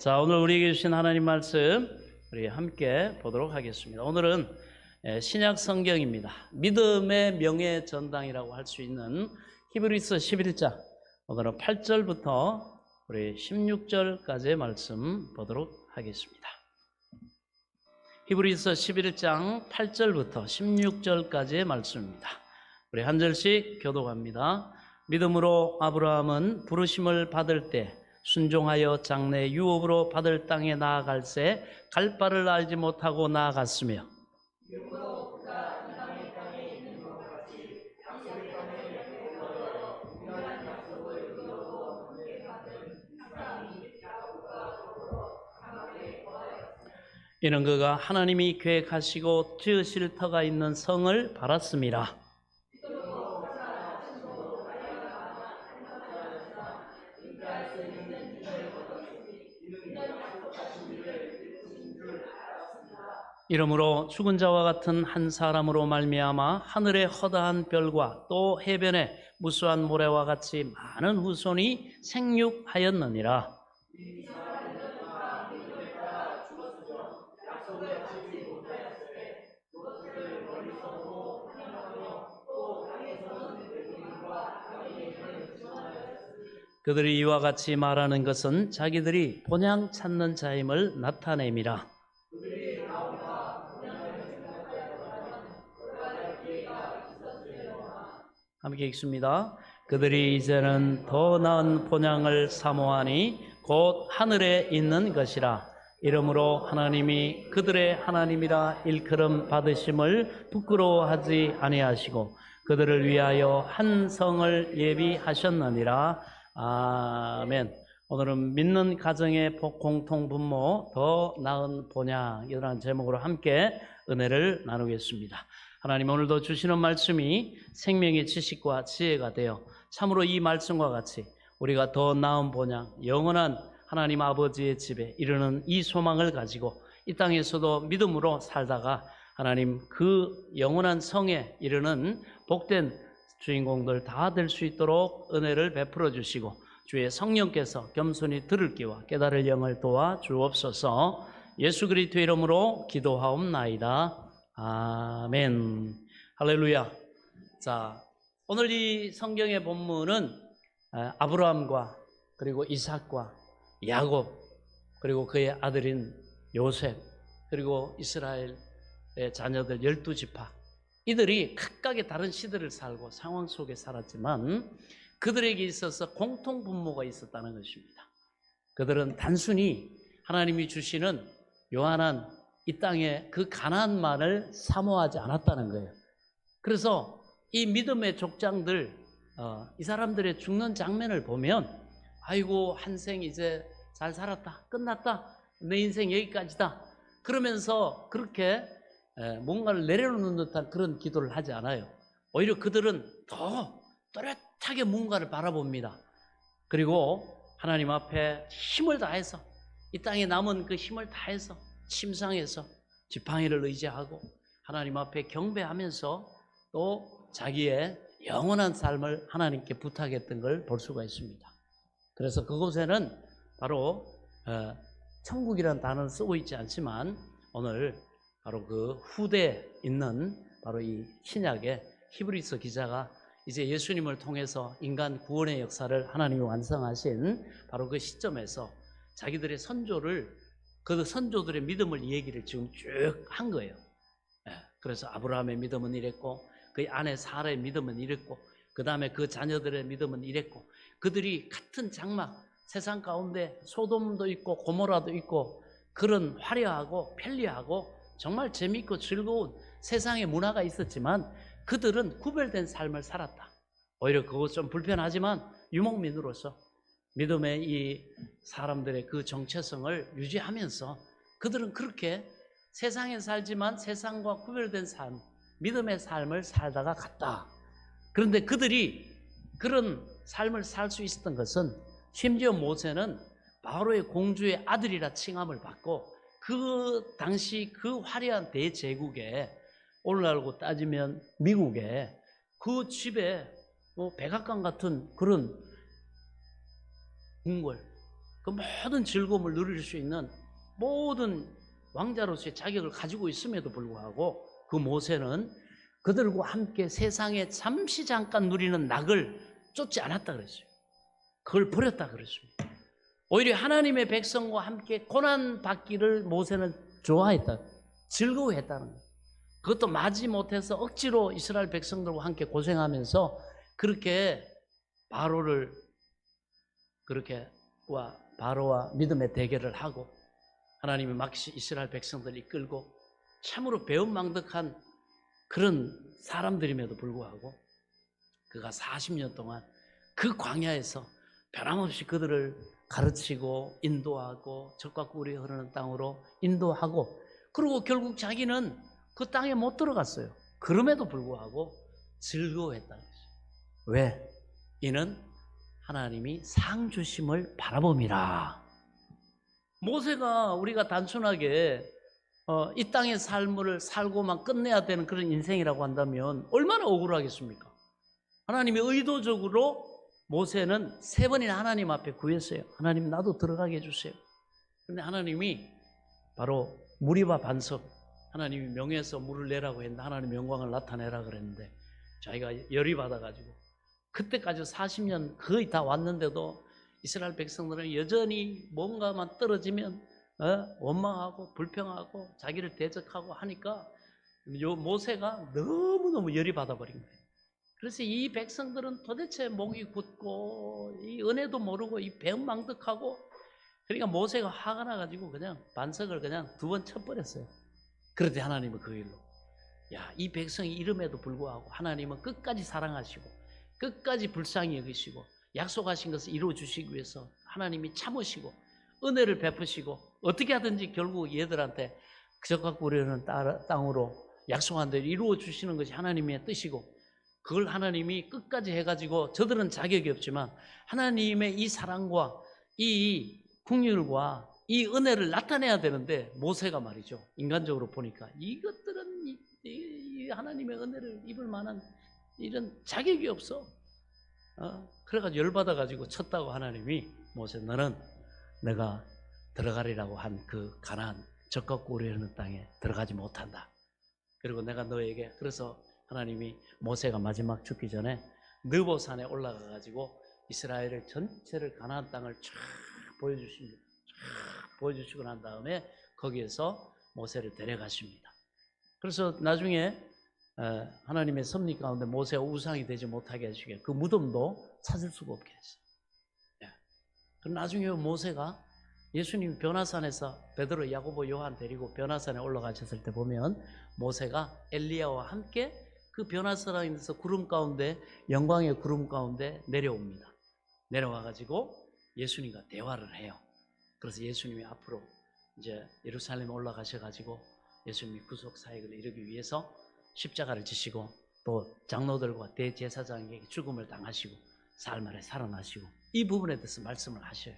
자, 오늘 우리에게 주신 하나님 말씀 우리 함께 보도록 하겠습니다. 오늘은 신약 성경입니다. 믿음의 명예 전당이라고 할 수 있는 히브리서 11장, 오늘은 8절부터 우리 16절까지의 말씀 보도록 하겠습니다. 히브리서 11장 8절부터 16절까지의 말씀입니다. 우리 한 절씩 교독합니다. 믿음으로 아브라함은 부르심을 받을 때 순종하여 장래 유업으로 받을 땅에 나아갈새 갈 바를 알지 못하고 나아갔으며, 이는 그가 하나님이 계획하시고 지으실 터가 있는 성을 바랐음이라. 이러므로 죽은 자와 같은 한 사람으로 말미암아 하늘의 허다한 별과 또 해변의 무수한 모래와 같이 많은 후손이 생육하였느니라. 그들이 이와 같이 말하는 것은 자기들이 본향 찾는 자임을 나타냄이라. 함께 읽습니다. 그들이 이제는 더 나은 본향을 사모하니 곧 하늘에 있는 것이라. 이러므로 하나님이 그들의 하나님이라 일컬음 받으심을 부끄러워하지 아니하시고 그들을 위하여 한 성을 예비하셨느니라. 아멘. 오늘은 믿는 가정의 공통 분모 더 나은 본향이라는 제목으로 함께 은혜를 나누겠습니다. 하나님, 오늘도 주시는 말씀이 생명의 지식과 지혜가 되어 참으로 이 말씀과 같이 우리가 더 나은 본향, 영원한 하나님 아버지의 집에 이르는 이 소망을 가지고 이 땅에서도 믿음으로 살다가 하나님 그 영원한 성에 이르는 복된 주인공들 다 될 수 있도록 은혜를 베풀어 주시고 주의 성령께서 겸손히 들을 귀와 깨달을 영을 도와 주옵소서. 예수 그리스도의 이름으로 기도하옵나이다. 아멘. 할렐루야. 자, 오늘 이 성경의 본문은 아브라함과 그리고 이삭과 야곱 그리고 그의 아들인 요셉 그리고 이스라엘의 자녀들 12지파, 이들이 각각의 다른 시대를 살고 상황 속에 살았지만 그들에게 있어서 공통 분모가 있었다는 것입니다. 그들은 단순히 하나님이 주시는 요한한 이 땅에 그 가나안만을 사모하지 않았다는 거예요. 그래서 이 믿음의 족장들, 이 사람들의 죽는 장면을 보면 아이고 한생 이제 잘 살았다, 끝났다, 내 인생 여기까지다 그러면서 그렇게 뭔가를 내려놓는 듯한 그런 기도를 하지 않아요. 오히려 그들은 더 또렷하게 뭔가를 바라봅니다. 그리고 하나님 앞에 힘을 다해서 이 땅에 남은 그 힘을 다해서 침상에서 지팡이를 의지하고 하나님 앞에 경배하면서 또 자기의 영원한 삶을 하나님께 부탁했던 걸 볼 수가 있습니다. 그래서 그곳에는 바로 천국이라는 단어는 쓰고 있지 않지만 오늘 바로 그 후대에 있는 바로 이 신약의 히브리서 기자가 이제 예수님을 통해서 인간 구원의 역사를 하나님이 완성하신 바로 그 시점에서 자기들의 선조를, 그 선조들의 믿음을 얘기를 지금 쭉 한 거예요. 그래서 아브라함의 믿음은 이랬고 그의 아내 사라의 믿음은 이랬고 그 다음에 그 자녀들의 믿음은 이랬고, 그들이 같은 장막 세상 가운데 소돔도 있고 고모라도 있고 그런 화려하고 편리하고 정말 재미있고 즐거운 세상의 문화가 있었지만 그들은 구별된 삶을 살았다. 오히려 그것 좀 불편하지만 유목민으로서 믿음의 이 사람들의 그 정체성을 유지하면서 그들은 그렇게 세상에 살지만 세상과 구별된 삶, 믿음의 삶을 살다가 갔다. 그런데 그들이 그런 삶을 살 수 있었던 것은 심지어 모세는 바로의 공주의 아들이라 칭함을 받고 그 당시 그 화려한 대제국에, 오늘날로 따지면 미국에 그 집에 백악관 같은 그런 궁궐, 그 모든 즐거움을 누릴 수 있는 모든 왕자로서의 자격을 가지고 있음에도 불구하고 그 모세는 그들과 함께 세상에 잠시 잠깐 누리는 낙을 쫓지 않았다 그랬어요. 그걸 버렸다 그랬습니다. 오히려 하나님의 백성과 함께 고난 받기를 모세는 좋아했다, 즐거워했다는 거예요. 그것도 마지 못해서 억지로 이스라엘 백성들과 함께 고생하면서 그렇게 바로와 믿음의 대결을 하고 하나님이 막 이스라엘 백성들을 이끌고 참으로 배은망덕한 그런 사람들임에도 불구하고 그가 40년 동안 그 광야에서 변함없이 그들을 가르치고 인도하고 적과 꿀이 흐르는 땅으로 인도하고, 그리고 결국 자기는 그 땅에 못 들어갔어요. 그럼에도 불구하고 즐거워했다는 것이죠. 왜? 이는 하나님이 상 주심을 바라봄이라. 모세가 우리가 단순하게 이 땅의 삶을 살고만 끝내야 되는 그런 인생이라고 한다면 얼마나 억울하겠습니까? 하나님이 의도적으로 모세는 3번이나 하나님 앞에 구했어요. 하나님, 나도 들어가게 해주세요. 그런데 하나님이 바로 무리와 반석, 하나님이 명해서 물을 내라고 했는데 하나님 영광을 나타내라 그랬는데 자기가 열이 받아가지고 그때까지 40년 거의 다 왔는데도 이스라엘 백성들은 여전히 뭔가만 떨어지면 원망하고 불평하고 자기를 대적하고 하니까 요 모세가 너무너무 열이 받아버린 거예요. 그래서 이 백성들은 도대체 목이 굳고 이 은혜도 모르고 이 배은망덕하고, 그러니까 모세가 화가 나가지고 그냥 반석을 그냥 2번 쳐버렸어요. 그런데 하나님은 그 일로, 이 백성이 이름에도 불구하고 하나님은 끝까지 사랑하시고 끝까지 불쌍히 여기시고 약속하신 것을 이루어주시기 위해서 하나님이 참으시고 은혜를 베푸시고 어떻게 하든지 결국 얘들한테 적과 꿀이는 땅으로 약속한 대로 이루어주시는 것이 하나님의 뜻이고, 그걸 하나님이 끝까지 해가지고 저들은 자격이 없지만 하나님의 이 사랑과 이 긍휼과 이 은혜를 나타내야 되는데 모세가 말이죠, 인간적으로 보니까 이것들은 이 하나님의 은혜를 입을 만한 이런 자격이 없어. 그래가지고 열받아가지고 쳤다고 하나님이, 모세, 너는 내가 들어가리라고 한 그 가나안 적과 꿀이 흐르는 땅에 들어가지 못한다. 그리고 내가 너에게, 그래서 하나님이 모세가 마지막 죽기 전에 느보산에 올라가가지고 이스라엘을 전체를 가나안 땅을 쫙 보여주십니다. 쫙 보여주시고 난 다음에 거기에서 모세를 데려가십니다. 그래서 나중에 하나님의 섭리 가운데 모세가 우상이 되지 못하게 해주게 그 무덤도 찾을 수가 없게 했어요. 그럼 나중에 모세가 예수님 변화산에서 베드로, 야고보, 요한 데리고 변화산에 올라가셨을 때 보면 모세가 엘리야와 함께 그 변화산에서 구름 가운데, 영광의 구름 가운데 내려옵니다. 내려와가지고 예수님과 대화를 해요. 그래서 예수님이 앞으로 이제 예루살렘에 올라가셔가지고 예수님이 구속 사역을 이루기 위해서 십자가를 지시고 또 장로들과 대제사장에게 죽음을 당하시고 사흘만에 살아나시고 이 부분에 대해서 말씀을 하셔요.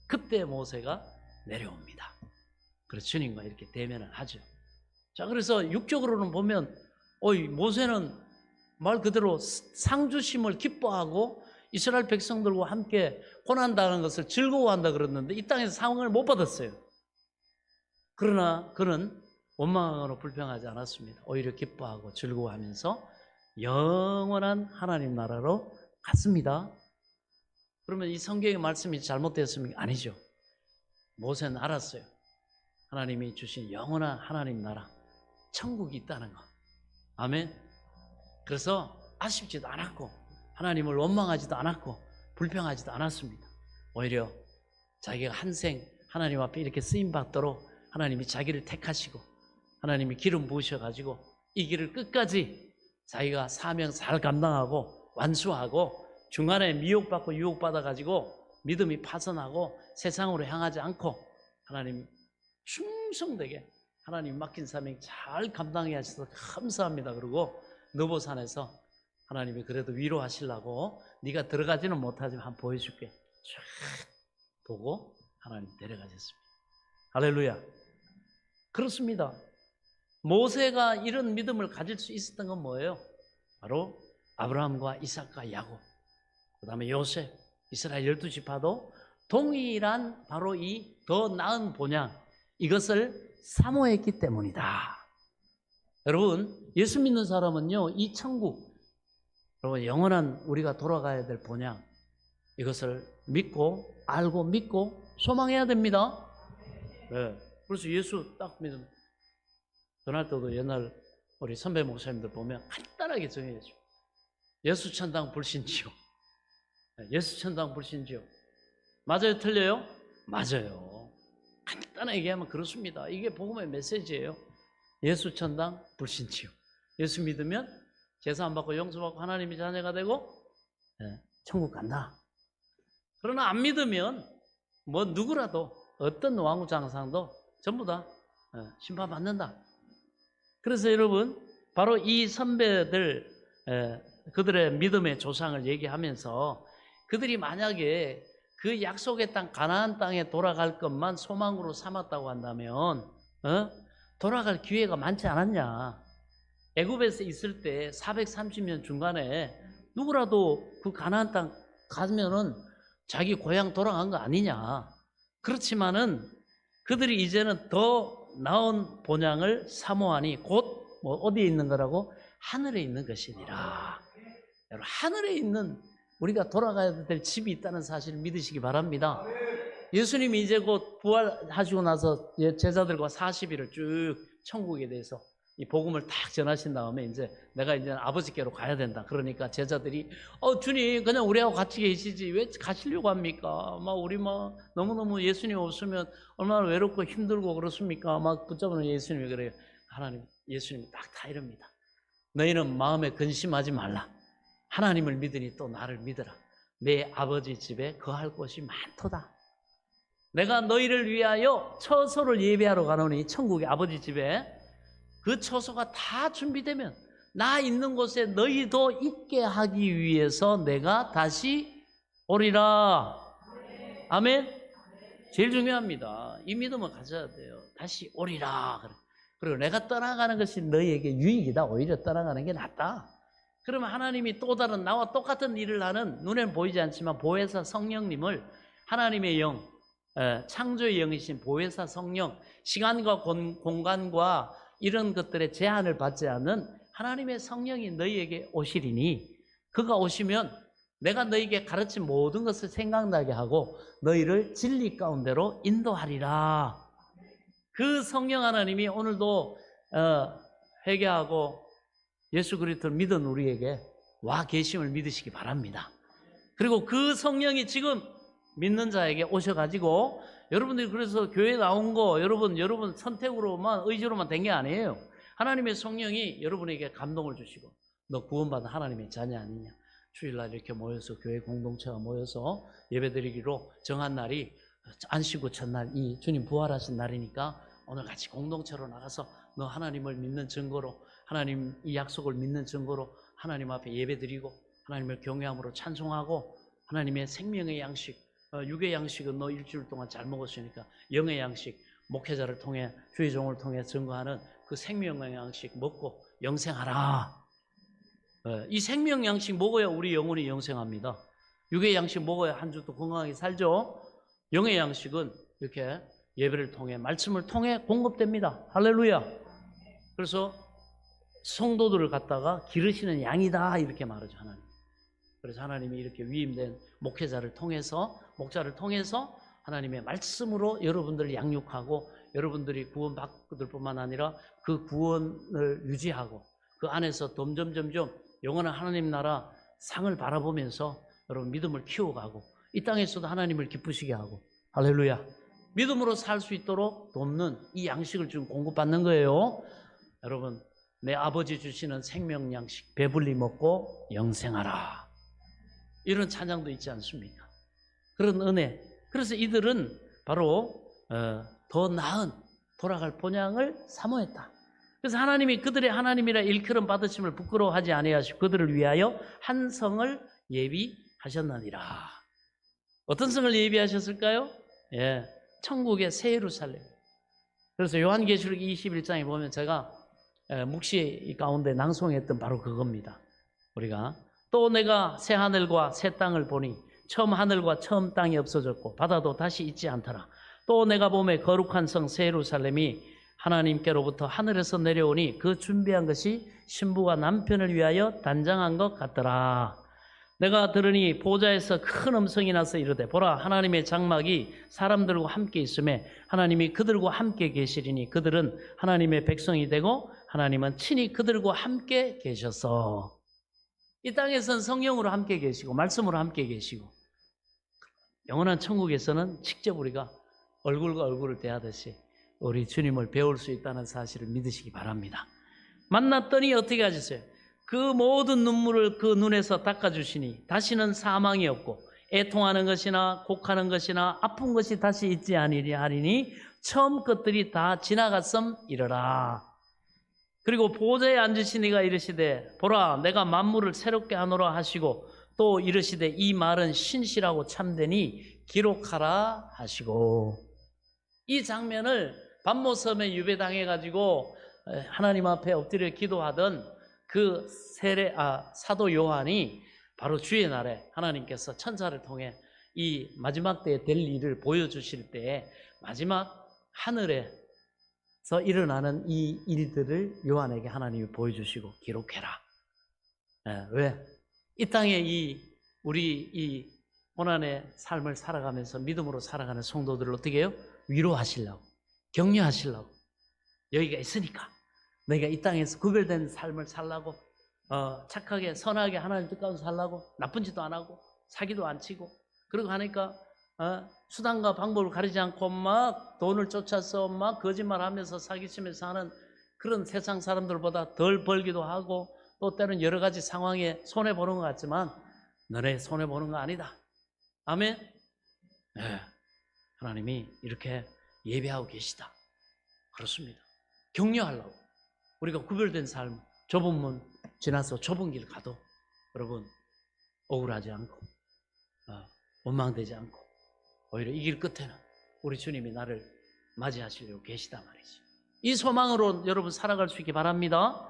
그때 모세가 내려옵니다. 그래서 주님과 이렇게 대면을 하죠. 자, 그래서 육적으로는 보면 모세는 말 그대로 상주심을 기뻐하고 이스라엘 백성들과 함께 고난당하는 것을 즐거워한다 그랬는데 이 땅에서 상을 못 받았어요. 그러나 그는 원망하거나 불평하지 않았습니다. 오히려 기뻐하고 즐거워하면서 영원한 하나님 나라로 갔습니다. 그러면 이 성경의 말씀이 잘못되었습니까? 아니죠. 모세는 알았어요. 하나님이 주신 영원한 하나님 나라, 천국이 있다는 거. 아멘. 그래서 아쉽지도 않았고 하나님을 원망하지도 않았고 불평하지도 않았습니다. 오히려 자기가 한생 하나님 앞에 이렇게 쓰임받도록 하나님이 자기를 택하시고 하나님이 기름 부으셔가지고 이 길을 끝까지 자기가 사명 잘 감당하고 완수하고 중간에 미혹받고 유혹받아가지고 믿음이 파선하고 세상으로 향하지 않고 하나님 충성되게 하나님 맡긴 사명 잘 감당해 하셔서 감사합니다. 그러고 느보산에서 하나님이 그래도 위로하시려고 네가 들어가지는 못하지만 한번 보여줄게 쫙 보고 하나님 데려가셨습니다. 할렐루야. 그렇습니다. 모세가 이런 믿음을 가질 수 있었던 건 뭐예요? 바로 아브라함과 이삭과 야곱, 그 다음에 요셉, 이스라엘 12지파도 동일한 바로 이 더 나은 본향, 이것을 사모했기 때문이다. 여러분, 예수 믿는 사람은요, 이 천국, 여러분, 영원한 우리가 돌아가야 될 본향, 이것을 믿고 알고 믿고 소망해야 됩니다. 네. 그래서 예수 딱 믿으면, 전할 때도 옛날 우리 선배 목사님들 보면 간단하게 정해야죠. 예수 천당 불신지옥. 예수 천당 불신지옥. 맞아요? 틀려요? 맞아요. 간단하게 얘기하면 그렇습니다. 이게 복음의 메시지예요. 예수 천당 불신지옥. 예수 믿으면 제사 안 받고 용서받고 하나님의 자녀가 되고 천국 간다. 그러나 안 믿으면 뭐 누구라도 어떤 왕우장상도 전부 다 심판받는다. 그래서 여러분, 바로 이 선배들, 그들의 믿음의 조상을 얘기하면서 그들이 만약에 그 약속의 땅 가나안 땅에 돌아갈 것만 소망으로 삼았다고 한다면 돌아갈 기회가 많지 않았냐. 애굽에서 있을 때 430년 중간에 누구라도 그 가나안 땅 가면은 자기 고향 돌아간 거 아니냐. 그렇지만은 그들이 이제는 더 나은 본향을 사모하니 곧 뭐 어디에 있는 거라고? 하늘에 있는 것이니라. 여러분, 하늘에 있는 우리가 돌아가야 될 집이 있다는 사실을 믿으시기 바랍니다. 예수님이 이제 곧 부활하시고 나서 제자들과 40일을 쭉 천국에 대해서 이 복음을 딱 전하신 다음에 이제 내가 이제 아버지께로 가야 된다. 그러니까 제자들이 주님 그냥 우리하고 같이 계시지 왜 가시려고 합니까? 막 우리 막 너무너무 예수님 없으면 얼마나 외롭고 힘들고 그렇습니까? 막 붙잡는 예수님이 그래요. 하나님, 예수님이 딱 다 이럽니다. 너희는 마음에 근심하지 말라. 하나님을 믿으니 또 나를 믿으라. 내 아버지 집에 거할 곳이 많도다. 내가 너희를 위하여 처소를 예배하러 가노니 천국의 아버지 집에 그 처소가 다 준비되면 나 있는 곳에 너희도 있게 하기 위해서 내가 다시 오리라. 아멘. 제일 중요합니다. 이 믿음을 가져야 돼요. 다시 오리라. 그리고 내가 떠나가는 것이 너희에게 유익이다. 오히려 떠나가는 게 낫다. 그러면 하나님이 또 다른 나와 똑같은 일을 하는 눈에는 보이지 않지만 보혜사 성령님을 하나님의 영, 창조의 영이신 보혜사 성령, 시간과 공간과 이런 것들의 제한을 받지 않는 하나님의 성령이 너희에게 오시리니 그가 오시면 내가 너희에게 가르친 모든 것을 생각나게 하고 너희를 진리 가운데로 인도하리라. 그 성령 하나님이 오늘도 회개하고 예수 그리스도를 믿은 우리에게 와 계심을 믿으시기 바랍니다. 그리고 그 성령이 지금 믿는 자에게 오셔가지고 여러분들이 그래서 교회 나온 거 여러분 선택으로만 의지로만 된 게 아니에요. 하나님의 성령이 여러분에게 감동을 주시고 너 구원받은 하나님의 자녀 아니냐. 주일날 이렇게 모여서 교회 공동체가 모여서 예배드리기로 정한 날이 안식구 첫날 이 주님 부활하신 날이니까 오늘 같이 공동체로 나가서 너 하나님을 믿는 증거로 하나님 이 약속을 믿는 증거로 하나님 앞에 예배드리고 하나님을 경외함으로 찬송하고 하나님의 생명의 양식, 육의 양식은 너 일주일 동안 잘 먹었으니까 영의 양식, 목회자를 통해 주의 종을 통해 증거하는 그 생명의 양식 먹고 영생하라. 이 생명 양식 먹어야 우리 영혼이 영생합니다. 육의 양식 먹어야 한 주도 건강하게 살죠. 영의 양식은 이렇게 예배를 통해 말씀을 통해 공급됩니다. 할렐루야. 그래서 성도들을 갖다가 기르시는 양이다 이렇게 말하죠 하나님. 그래서 하나님이 이렇게 위임된 목회자를 통해서 목자를 통해서 하나님의 말씀으로 여러분들을 양육하고 여러분들이 구원받을 뿐만 아니라 그 구원을 유지하고 그 안에서 점점 영원한 하나님 나라 상을 바라보면서 여러분 믿음을 키워가고 이 땅에서도 하나님을 기쁘시게 하고 할렐루야. 믿음으로 살 수 있도록 돕는 이 양식을 지금 공급받는 거예요. 여러분 내 아버지 주시는 생명 양식 배불리 먹고 영생하라. 이런 찬양도 있지 않습니까? 그런 은혜. 그래서 이들은 바로 더 나은 돌아갈 본향을 사모했다. 그래서 하나님이 그들의 하나님이라 일컬음 받으심을 부끄러워하지 아니하시고 그들을 위하여 한 성을 예비하셨느니라. 어떤 성을 예비하셨을까요? 천국의 새 예루살렘. 그래서 요한계시록 21장에 보면 제가 묵시 가운데 낭송했던 바로 그겁니다. 우리가 또 내가 새 하늘과 새 땅을 보니 처음 하늘과 처음 땅이 없어졌고 바다도 다시 있지 않더라. 또 내가 보매 거룩한 성 새 예루살렘이 하나님께로부터 하늘에서 내려오니 그 준비한 것이 신부가 남편을 위하여 단장한 것 같더라. 내가 들으니 보좌에서 큰 음성이 나서 이르되 보라 하나님의 장막이 사람들과 함께 있음에 하나님이 그들과 함께 계시리니 그들은 하나님의 백성이 되고 하나님은 친히 그들과 함께 계셔서 이 땅에서는 성령으로 함께 계시고 말씀으로 함께 계시고 영원한 천국에서는 직접 우리가 얼굴과 얼굴을 대하듯이 우리 주님을 배울 수 있다는 사실을 믿으시기 바랍니다. 만났더니 어떻게 하셨어요? 그 모든 눈물을 그 눈에서 닦아주시니 다시는 사망이 없고 애통하는 것이나 곡하는 것이나 아픈 것이 다시 있지 아니하리니 처음 것들이 다 지나갔음 이르라. 그리고 보좌에 앉으신 이가 이르시되 보라 내가 만물을 새롭게 하노라 하시고 또 이르시되 이 말은 신실하고 참되니 기록하라 하시고 이 장면을 반모섬에 유배당해가지고 하나님 앞에 엎드려 기도하던 그 사도 요한이 바로 주의 날에 하나님께서 천사를 통해 이 마지막 때에 될 일을 보여주실 때에 마지막 하늘에서 일어나는 이 일들을 요한에게 하나님이 보여주시고 기록해라. 왜? 이 땅에 우리 이 고난의 삶을 살아가면서 믿음으로 살아가는 성도들을 어떻게 해요? 위로하시려고, 격려하시려고. 여기가 있으니까 너희가 이 땅에서 구별된 삶을 살라고, 착하게 선하게 하나님 뜻 가운데 살라고, 나쁜 짓도 안 하고 사기도 안 치고 그러고 하니까 수단과 방법을 가리지 않고 막 돈을 쫓아서 막 거짓말하면서 사기치면서 하는 그런 세상 사람들보다 덜 벌기도 하고 또 때로는 여러 가지 상황에 손해보는 것 같지만 너네 손해보는 거 아니다. 아멘. 네. 하나님이 이렇게 예배하고 계시다. 그렇습니다. 격려하려고 우리가 구별된 삶, 좁은 문 지나서 좁은 길 가도 여러분 억울하지 않고 원망되지 않고 오히려 이 길 끝에는 우리 주님이 나를 맞이하시려고 계시다 말이죠. 이 소망으로 여러분 살아갈 수 있기 바랍니다.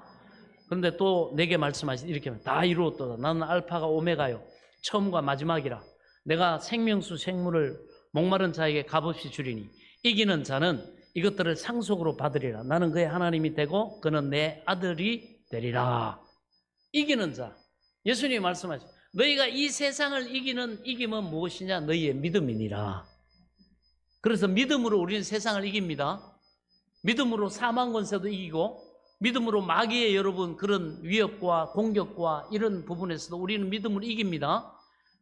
그런데 또 내게 말씀하신 이렇게 다 이루었도다. 나는 알파가 오메가요 처음과 마지막이라. 내가 생명수 생물을 목마른 자에게 값없이 주리니 이기는 자는 이것들을 상속으로 받으리라. 나는 그의 하나님이 되고 그는 내 아들이 되리라. 이기는 자. 예수님이 말씀하시죠. 너희가 이 세상을 이기는 이김은 무엇이냐? 너희의 믿음이니라. 그래서 믿음으로 우리는 세상을 이깁니다. 믿음으로 사망 권세도 이기고 믿음으로 마귀의 여러분 그런 위협과 공격과 이런 부분에서도 우리는 믿음으로 이깁니다.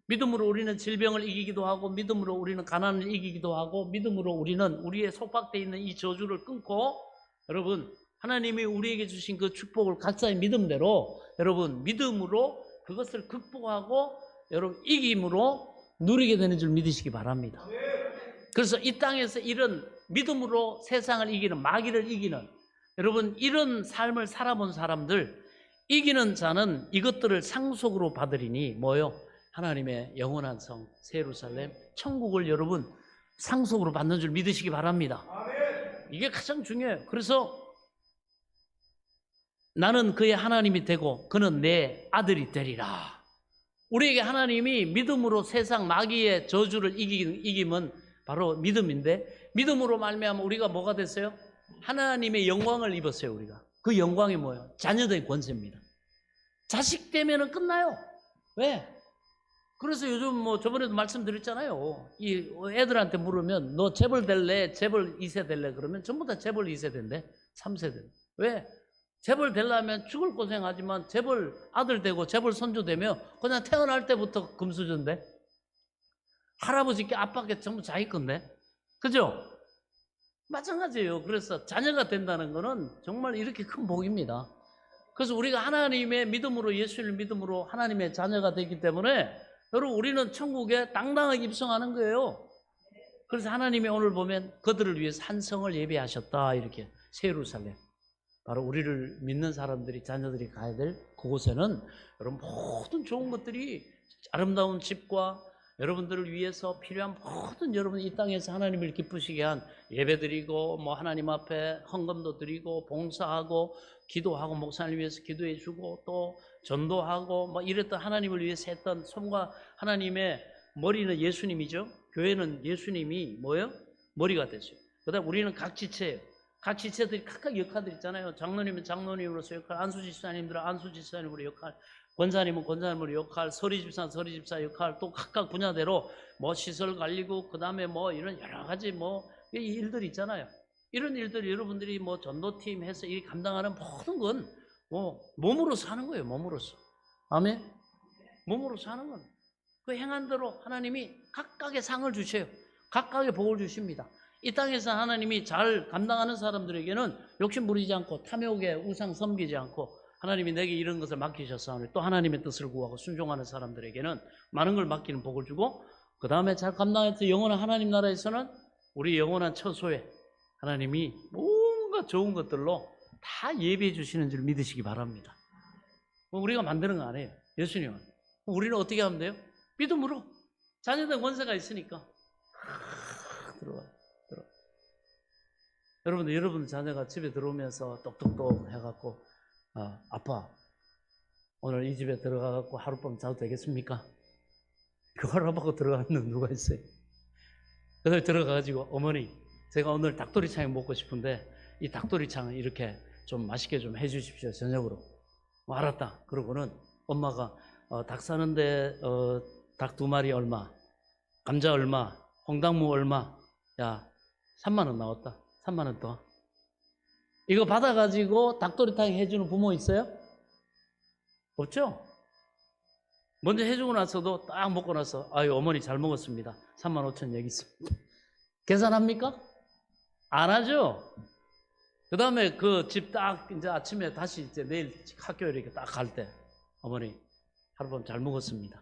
믿음으로 우리는 질병을 이기기도 하고 믿음으로 우리는 가난을 이기기도 하고 믿음으로 우리는 우리의 속박되어 있는 이 저주를 끊고 여러분 하나님이 우리에게 주신 그 축복을 각자의 믿음대로 여러분 믿음으로 그것을 극복하고 여러분 이김으로 누리게 되는 줄 믿으시기 바랍니다. 그래서 이 땅에서 이런 믿음으로 세상을 이기는 마귀를 이기는 여러분 이런 삶을 살아본 사람들 이기는 자는 이것들을 상속으로 받으리니 뭐요? 하나님의 영원한 성 새 예루살렘 천국을 여러분 상속으로 받는 줄 믿으시기 바랍니다. 이게 가장 중요해요. 그래서 나는 그의 하나님이 되고 그는 내 아들이 되리라. 우리에게 하나님이 믿음으로 세상 마귀의 저주를 이기면 바로 믿음인데 믿음으로 말미암아 우리가 뭐가 됐어요? 하나님의 영광을 입었어요. 우리가 그 영광이 뭐예요? 자녀된 권세입니다. 자식 되면은 끝나요. 왜? 그래서 요즘 뭐 저번에도 말씀드렸잖아요. 이 애들한테 물으면 너 재벌 될래? 재벌 2세 될래? 그러면 전부 다 재벌 2세 된대. 3세 된대. 왜? 재벌 되려면 죽을 고생하지만 재벌 아들 되고 재벌 손주 되면 그냥 태어날 때부터 금수저인데 할아버지께 아빠께 전부 자기 건데 그죠? 마찬가지예요. 그래서 자녀가 된다는 거는 정말 이렇게 큰 복입니다. 그래서 우리가 하나님의 믿음으로 예수를 믿음으로 하나님의 자녀가 되기 때문에 여러분 우리는 천국에 당당하게 입성하는 거예요. 그래서 하나님이 오늘 보면 그들을 위해서 한 성을 예배하셨다 이렇게 새 예루살렘 바로 우리를 믿는 사람들이 자녀들이 가야 될 그곳에는 여러분 모든 좋은 것들이 아름다운 집과 여러분들을 위해서 필요한 모든 여러분 이 땅에서 하나님을 기쁘시게 한 예배드리고 뭐 하나님 앞에 헌금도 드리고 봉사하고 기도하고 목사님을 위해서 기도해주고 또 전도하고 뭐 이랬던 하나님을 위해서 했던 손과 하나님의 머리는 예수님이죠. 교회는 예수님이 뭐예요? 머리가 됐어요. 그다음 우리는 각 지체예요. 각 지체들이 각각 역할들 있잖아요. 장로님은 장로님으로서 역할, 안수집사님들은 안수집사님으로 역할, 권사님은 권사님으로 역할, 서리집사는 서리집사 역할, 또 각각 분야대로 뭐 시설 관리고 그다음에 뭐 이런 여러 가지 뭐 일들이 있잖아요. 이런 일들이 여러분들이 뭐 전도팀 해서 이 감당하는 모든 건 뭐 몸으로서 하는 거예요. 몸으로서. 아멘. 몸으로서 하는 건. 그 행한 대로 하나님이 각각의 상을 주셔요. 각각의 복을 주십니다. 이 땅에서 하나님이 잘 감당하는 사람들에게는 욕심 부리지 않고 탐욕에 우상 섬기지 않고 하나님이 내게 이런 것을 맡기셨사오니 또 하나님의 뜻을 구하고 순종하는 사람들에게는 많은 걸 맡기는 복을 주고 그 다음에 잘 감당해서 영원한 하나님 나라에서는 우리 영원한 처소에 하나님이 뭔가 좋은 것들로 다 예비해 주시는 줄 믿으시기 바랍니다. 우리가 만드는 거 아니에요. 예수님은. 우리는 어떻게 하면 돼요? 믿음으로. 자녀들 권세가 있으니까. 들어와. 여러분 자녀가 집에 들어오면서 똑똑똑 해갖고 아빠 오늘 이 집에 들어가갖고 하룻밤 자도 되겠습니까? 그 허락받고 들어가는 누가 있어요? 그날 들어가가지고 어머니 제가 오늘 닭도리탕 먹고 싶은데 이 닭도리탕을 이렇게 좀 맛있게 좀 해주십시오 저녁으로. 알았다. 그러고는 엄마가 닭 사는데 닭 2마리 얼마, 감자 얼마, 홍당무 얼마, 야 3만 원 나왔다. 3만 원 더. 이거 받아가지고 닭도리탕 해주는 부모 있어요? 없죠? 먼저 해주고 나서도 딱 먹고 나서 아유 어머니 잘 먹었습니다. 3만 5천 여기 있습니다. 계산합니까? 안 하죠? 그 다음에 그 집 딱 이제 아침에 다시 이제 내일 학교에 이렇게 딱 갈 때 어머니 하룻밤 잘 먹었습니다.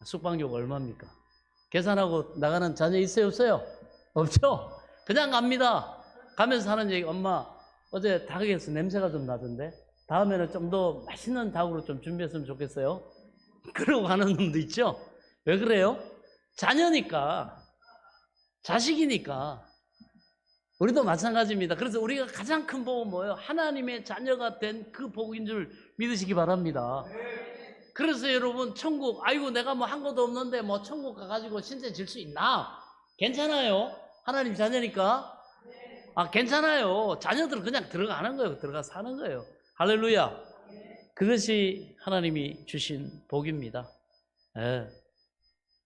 숙박료가 얼마입니까? 계산하고 나가는 자녀 있어요 없어요? 없죠? 그냥 갑니다. 가면서 하는 얘기 엄마 어제 닭에서 냄새가 좀 나던데 다음에는 좀 더 맛있는 닭으로 좀 준비했으면 좋겠어요. 그러고 가는 놈도 있죠? 왜 그래요? 자녀니까 자식이니까 우리도 마찬가지입니다. 그래서 우리가 가장 큰 복은 뭐예요? 하나님의 자녀가 된 그 복인 줄 믿으시기 바랍니다. 그래서 여러분 천국 아이고 내가 뭐 한 것도 없는데 뭐 천국 가가지고 신세 질 수 있나? 괜찮아요. 하나님 자녀니까. 괜찮아요. 자녀들은 그냥 들어가는 거예요. 들어가 사는 거예요. 할렐루야. 그것이 하나님이 주신 복입니다. 네,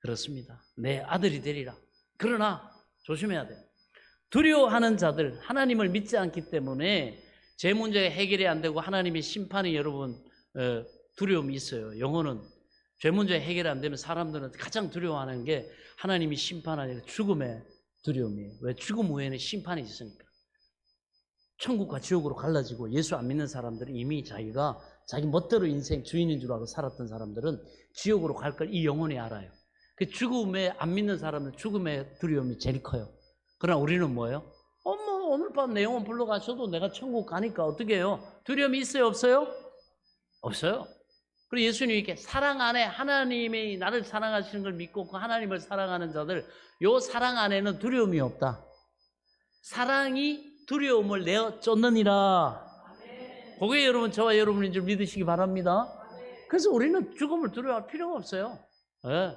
그렇습니다. 내 아들이 되리라. 그러나 조심해야 돼요. 두려워하는 자들, 하나님을 믿지 않기 때문에 제 문제가 해결이 안 되고 하나님의 심판이 여러분 두려움이 있어요. 영혼은 죄 문제 해결이 안 되면 사람들은 가장 두려워하는 게 하나님이 심판하는 죽음의 두려움이에요. 왜? 죽음 후에는 심판이 있으니까. 천국과 지옥으로 갈라지고 예수 안 믿는 사람들은 이미 자기가 자기 멋대로 인생 주인인 줄 알고 살았던 사람들은 지옥으로 갈 걸 이 영혼이 알아요. 그 죽음에 안 믿는 사람은 죽음의 두려움이 제일 커요. 그러나 우리는 뭐예요? 오늘 밤 내 영혼 불러가셔도 내가 천국 가니까 어떻게 해요? 두려움이 있어요 없어요? 없어요. 그리고 예수님이 이렇게 사랑 안에 하나님이 나를 사랑하시는 걸 믿고 그 하나님을 사랑하는 자들 요 사랑 안에는 두려움이 없다. 사랑이 두려움을 내어 쫓느니라. 그게 여러분 저와 여러분인 줄 믿으시기 바랍니다. 그래서 우리는 죽음을 두려워할 필요가 없어요. 네.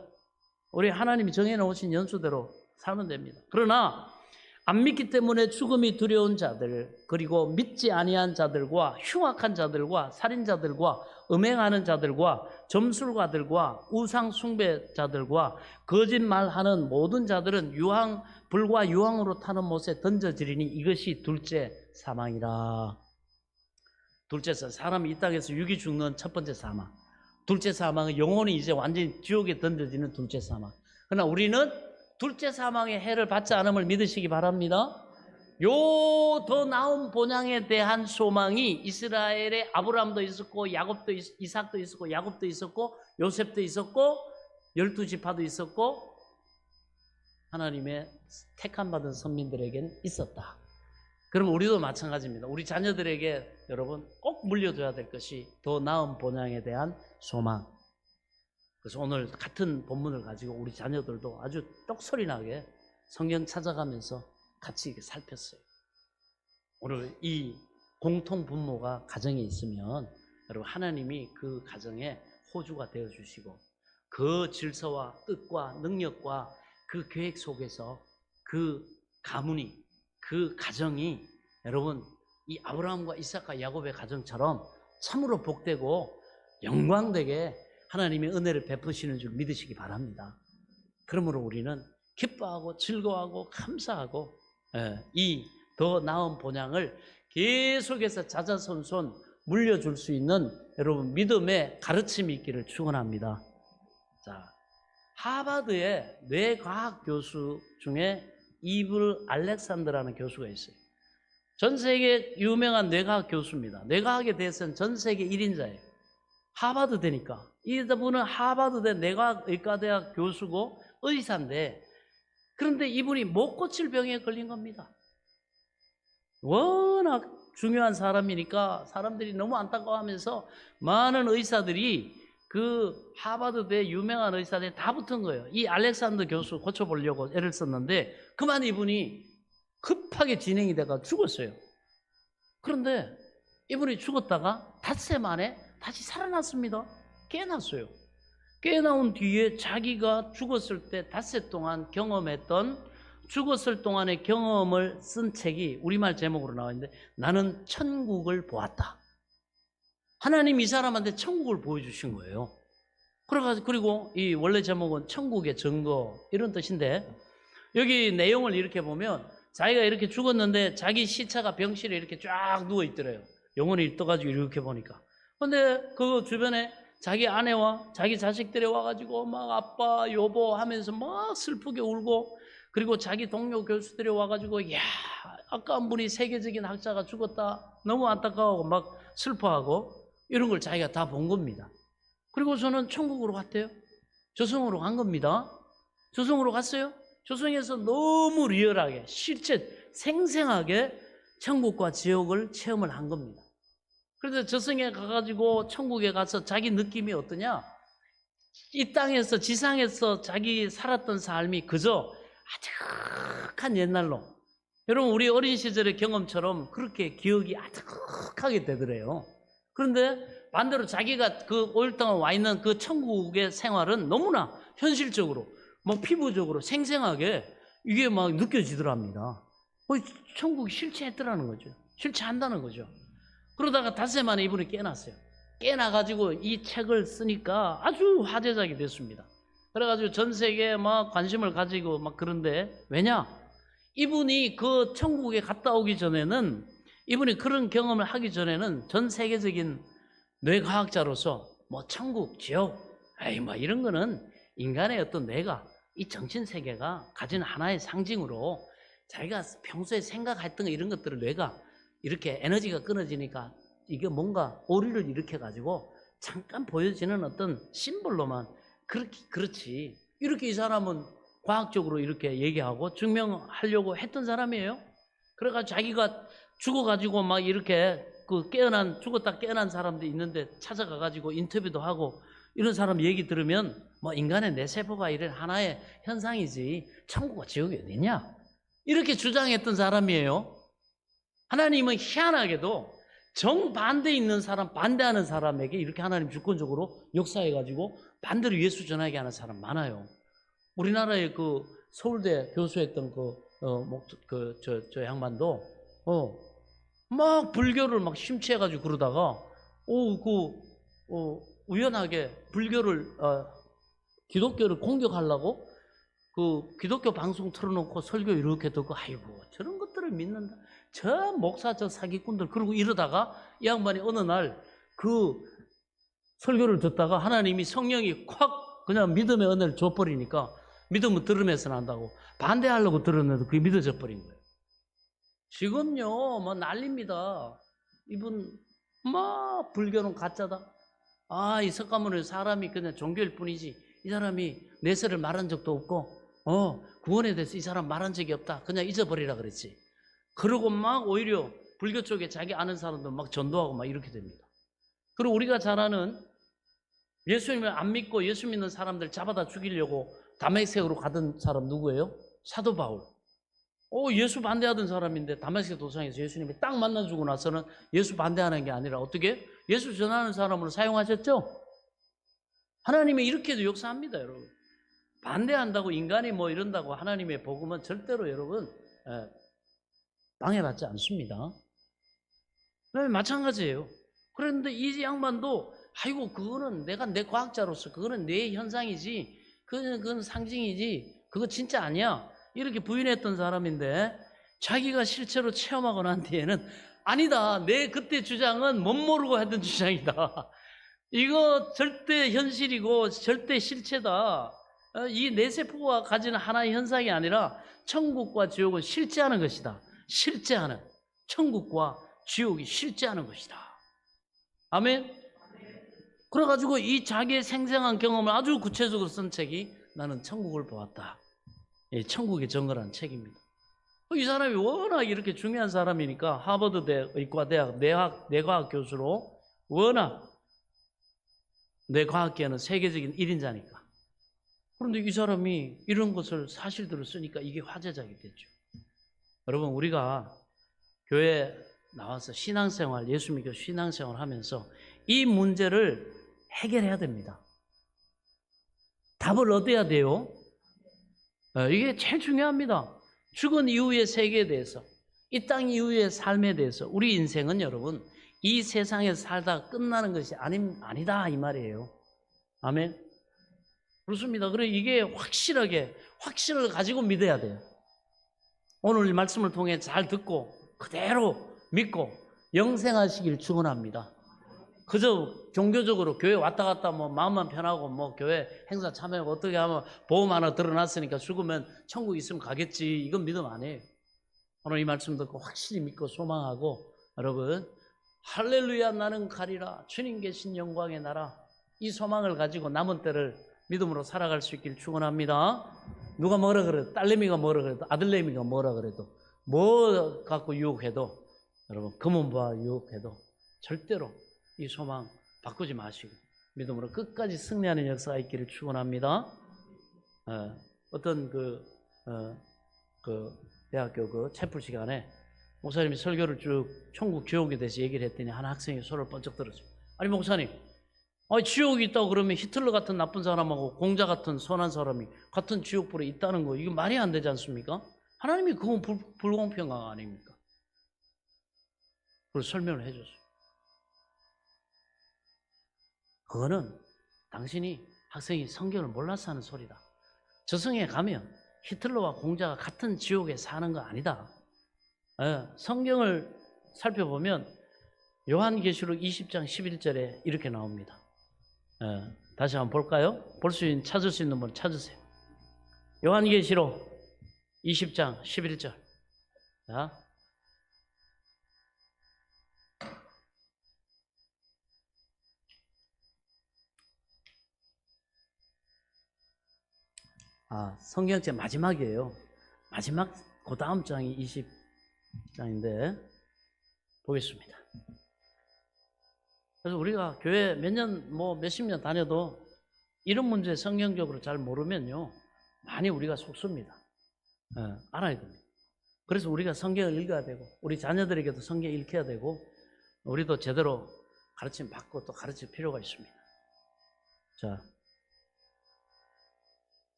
우리 하나님이 정해놓으신 연수대로 살면 됩니다. 그러나 안 믿기 때문에 죽음이 두려운 자들 그리고 믿지 아니한 자들과 흉악한 자들과 살인자들과 음행하는 자들과 점술가들과 우상 숭배자들과 거짓말하는 모든 자들은 불과 유황으로 타는 못에 던져지리니 이것이 둘째 사망이라. 둘째 사람이 이 땅에서 육이 죽는 첫 번째 사망. 둘째 사망은 영혼이 이제 완전히 지옥에 던져지는 둘째 사망. 그러나 우리는 둘째 사망의 해를 받지 않음을 믿으시기 바랍니다. 요 더 나은 본향에 대한 소망이 이스라엘에 아브라함도 있었고 야곱도 이삭도 있었고 야곱도 있었고 요셉도 있었고 12지파도 있었고 하나님의 택함 받은 선민들에게는 있었다. 그럼 우리도 마찬가지입니다. 우리 자녀들에게 여러분 꼭 물려줘야 될 것이 더 나은 본향에 대한 소망. 그래서 오늘 같은 본문을 가지고 우리 자녀들도 아주 똑소리나게 성경 찾아가면서 같이 이렇게 살폈어요. 오늘 이 공통 분모가 가정에 있으면 여러분 하나님이 그 가정에 호주가 되어주시고 그 그 질서와 뜻과 능력과 그 계획 속에서 그 가문이, 그 가정이 여러분 이 아브라함과 이삭과 야곱의 가정처럼 참으로 복되고 영광되게 하나님의 은혜를 베푸시는 줄 믿으시기 바랍니다. 그러므로 우리는 기뻐하고 즐거워하고 감사하고 이 더 나은 본향을 계속해서 자자손손 물려줄 수 있는 여러분 믿음의 가르침이 있기를 축원합니다. 자, 하버드의 뇌과학 교수 중에 이블 알렉산더라는 교수가 있어요. 전 세계 유명한 뇌과학 교수입니다. 뇌과학에 대해서는 전 세계 1인자예요. 하버드 대니까. 이분은 하버드대 뇌과학의과대학 교수고 의사인데, 그런데 이분이 못 고칠 병에 걸린 겁니다. 워낙 중요한 사람이니까 사람들이 너무 안타까워하면서 많은 의사들이 그 하버드대 유명한 의사들이 다 붙은 거예요. 이 알렉산더 교수 고쳐보려고 애를 썼는데 그만 이분이 급하게 진행이 돼가 죽었어요. 그런데 이분이 죽었다가 닷새 만에 다시 살아났습니다. 깨어났어요. 깨어나온 뒤에 자기가 죽었을 때 닷새 동안 경험했던 죽었을 동안의 경험을 쓴 책이 우리말 제목으로 나와 있는데 나는 천국을 보았다. 하나님 이 사람한테 천국을 보여주신 거예요. 그리고 이 원래 제목은 천국의 증거 이런 뜻인데 여기 내용을 이렇게 보면 자기가 이렇게 죽었는데 자기 시체가 병실에 이렇게 쫙 누워 있더래요. 영혼이 떠가지고 이렇게 보니까. 근데 그 주변에 자기 아내와 자기 자식들이 와가지고 막 아빠 여보 하면서 막 슬프게 울고 그리고 자기 동료 교수들이 와가지고 야 아까운 분이 세계적인 학자가 죽었다 너무 안타까워하고 막 슬퍼하고 이런 걸 자기가 다 본 겁니다. 그리고 저는 천국으로 갔대요. 조성으로 간 겁니다. 조성으로 갔어요. 조성에서 너무 리얼하게 실제 생생하게 천국과 지옥을 체험을 한 겁니다. 그래서 저승에 가가지고 천국에 가서 자기 느낌이 어떠냐? 이 땅에서 지상에서 자기 살았던 삶이 그저 아득한 옛날로 여러분 우리 어린 시절의 경험처럼 그렇게 기억이 아득하게 되더래요. 그런데 반대로 자기가 그 5일 동안 와 있는 그 천국의 생활은 너무나 현실적으로 뭐 피부적으로 생생하게 이게 막 느껴지더랍니다. 천국이 실체했더라는 거죠. 실체한다는 거죠. 그러다가 닷새 만에 이분이 깨어났어요. 깨어나가지고 이 책을 쓰니까 아주 화제작이 됐습니다. 그래가지고 전 세계에 막 관심을 가지고 막 그런데 왜냐? 이분이 그 천국에 갔다 오기 전에는 이분이 그런 경험을 하기 전에는 전 세계적인 뇌과학자로서 뭐 천국, 지옥, 뭐 이런 거는 인간의 어떤 뇌가 이 정신 세계가 가진 하나의 상징으로 자기가 평소에 생각했던 거 이런 것들을 뇌가 이렇게 에너지가 끊어지니까 이게 뭔가 오리를 일으켜가지고 잠깐 보여지는 어떤 심볼로만 그렇지 이렇게 이 사람은 과학적으로 이렇게 얘기하고 증명하려고 했던 사람이에요. 그래가지고 자기가 죽어가지고 막 이렇게 그 죽었다 깨어난 사람도 있는데 찾아가가지고 인터뷰도 하고 이런 사람 얘기 들으면 뭐 인간의 뇌세포가 이런 하나의 현상이지 천국과 지옥이 어디냐 이렇게 주장했던 사람이에요. 하나님은 희한하게도 정반대에 있는 사람, 반대하는 사람에게 이렇게 하나님 주권적으로 역사해가지고 반대로 예수 전하게 하는 사람 많아요. 우리나라의 그 서울대 교수했던 저 양반도, 막 불교를 막 심취해가지고 그러다가, 우연하게 기독교를 공격하려고 그 기독교 방송 틀어놓고 설교 이렇게 듣고, 아이고, 저런 것들을 믿는다. 저 목사, 저 사기꾼들, 그러고 이러다가 이 양반이 어느 날 그 설교를 듣다가 하나님이 성령이 콱 그냥 믿음의 은혜를 줘버리니까 믿음은 들으면서 난다고 반대하려고 들었는데 그게 믿어져 버린 거예요. 지금요, 뭐 난립니다. 이분, 막 불교는 가짜다. 이 석가모니 사람이 그냥 종교일 뿐이지 이 사람이 내세를 말한 적도 없고, 구원에 대해서 이 사람 말한 적이 없다. 그냥 잊어버리라 그랬지. 그러고 막 오히려 불교 쪽에 자기 아는 사람들 막 전도하고 막 이렇게 됩니다. 그리고 우리가 잘 아는 예수님을 안 믿고 예수 믿는 사람들 잡아다 죽이려고 다메섹으로 가던 사람 누구예요? 사도 바울. 예수 반대하던 사람인데 다메섹 도상에서 예수님이 딱 만나주고 나서는 예수 반대하는 게 아니라 어떻게? 예수 전하는 사람으로 사용하셨죠? 하나님이 이렇게도 역사합니다, 여러분. 반대한다고 인간이 뭐 이런다고 하나님의 복음은 절대로 여러분 방해받지 않습니다. 마찬가지예요. 그런데 이 양반도 아이고 그거는 내가 내 과학자로서 그거는 내 현상이지 그건 상징이지 그거 진짜 아니야 이렇게 부인했던 사람인데 자기가 실제로 체험하고 난 뒤에는 아니다 내 그때 주장은 못 모르고 하던 주장이다 이거 절대 현실이고 절대 실체다 이 뇌세포가 가지는 하나의 현상이 아니라 천국과 지옥은 실제하는 것이다 실제하는 천국과 지옥이 실제하는 것이다 아멘. 그래가지고 이 자기의 생생한 경험을 아주 구체적으로 쓴 책이 나는 천국을 보았다. 예, 천국의 증거라는 책입니다. 이 사람이 워낙 이렇게 중요한 사람이니까 하버드 의과대학 뇌과학 교수로 워낙 뇌과학계는 세계적인 1인자니까. 그런데 이 사람이 이런 것을 사실대로 쓰니까 이게 화제작이 됐죠. 여러분 우리가 교회 나와서 신앙생활, 예수 믿고 신앙생활 하면서 이 문제를 해결해야 됩니다. 답을 얻어야 돼요. 이게 제일 중요합니다. 죽은 이후의 세계에 대해서, 이 땅 이후의 삶에 대해서 우리 인생은 여러분 이 세상에서 살다 끝나는 것이 아니다 이 말이에요. 아멘. 그렇습니다. 그래 이게 확신을 가지고 믿어야 돼요. 오늘 이 말씀을 통해 잘 듣고 그대로 믿고 영생하시길 축원합니다. 그저 종교적으로 교회 왔다 갔다 뭐 마음만 편하고 뭐 교회 행사 참여하고 어떻게 하면 보험 하나 들어놨으니까 죽으면 천국 있으면 가겠지 이건 믿음 아니에요. 오늘 이 말씀 듣고 확실히 믿고 소망하고 여러분 할렐루야 나는 가리라 주님 계신 영광의 나라 이 소망을 가지고 남은 때를 믿음으로 살아갈 수 있길 축원합니다. 누가 뭐라 그래도 딸내미가 뭐라 그래도 아들내미가 뭐라 그래도 뭐 갖고 유혹해도 여러분 금은보화 유혹해도 절대로 이 소망 바꾸지 마시고 믿음으로 끝까지 승리하는 역사가 있기를 축원합니다. 어떤 대학교 그 채플 시간에 목사님이 설교를 쭉 천국 지옥에 대해서 얘기를 했더니 한 학생이 손을 번쩍 들었어요. 아니 목사님, 지옥이 있다고 그러면 히틀러 같은 나쁜 사람하고 공자 같은 선한 사람이 같은 지옥불에 있다는 거 이거 말이 안 되지 않습니까? 하나님이 그건 불공평한 거 아닙니까? 그래서 설명을 해줬어요. 그거는 당신이 학생이 성경을 몰라서 하는 소리다. 저승에 가면 히틀러와 공자가 같은 지옥에 사는 거 아니다. 성경을 살펴보면 요한계시록 20장 11절에 이렇게 나옵니다. 다시 한번 볼까요? 찾을 수 있는 분 찾으세요. 요한계시록 20장 11절. 자. 성경책 마지막이에요. 마지막 그 다음 장이 20장인데 보겠습니다. 그래서 우리가 교회 몇십 년 다녀도 이런 문제 성경적으로 잘 모르면요 많이 우리가 속습니다. 알아야 됩니다. 그래서 우리가 성경을 읽어야 되고 우리 자녀들에게도 성경 읽혀야 되고 우리도 제대로 가르침 받고 또 가르칠 필요가 있습니다. 자,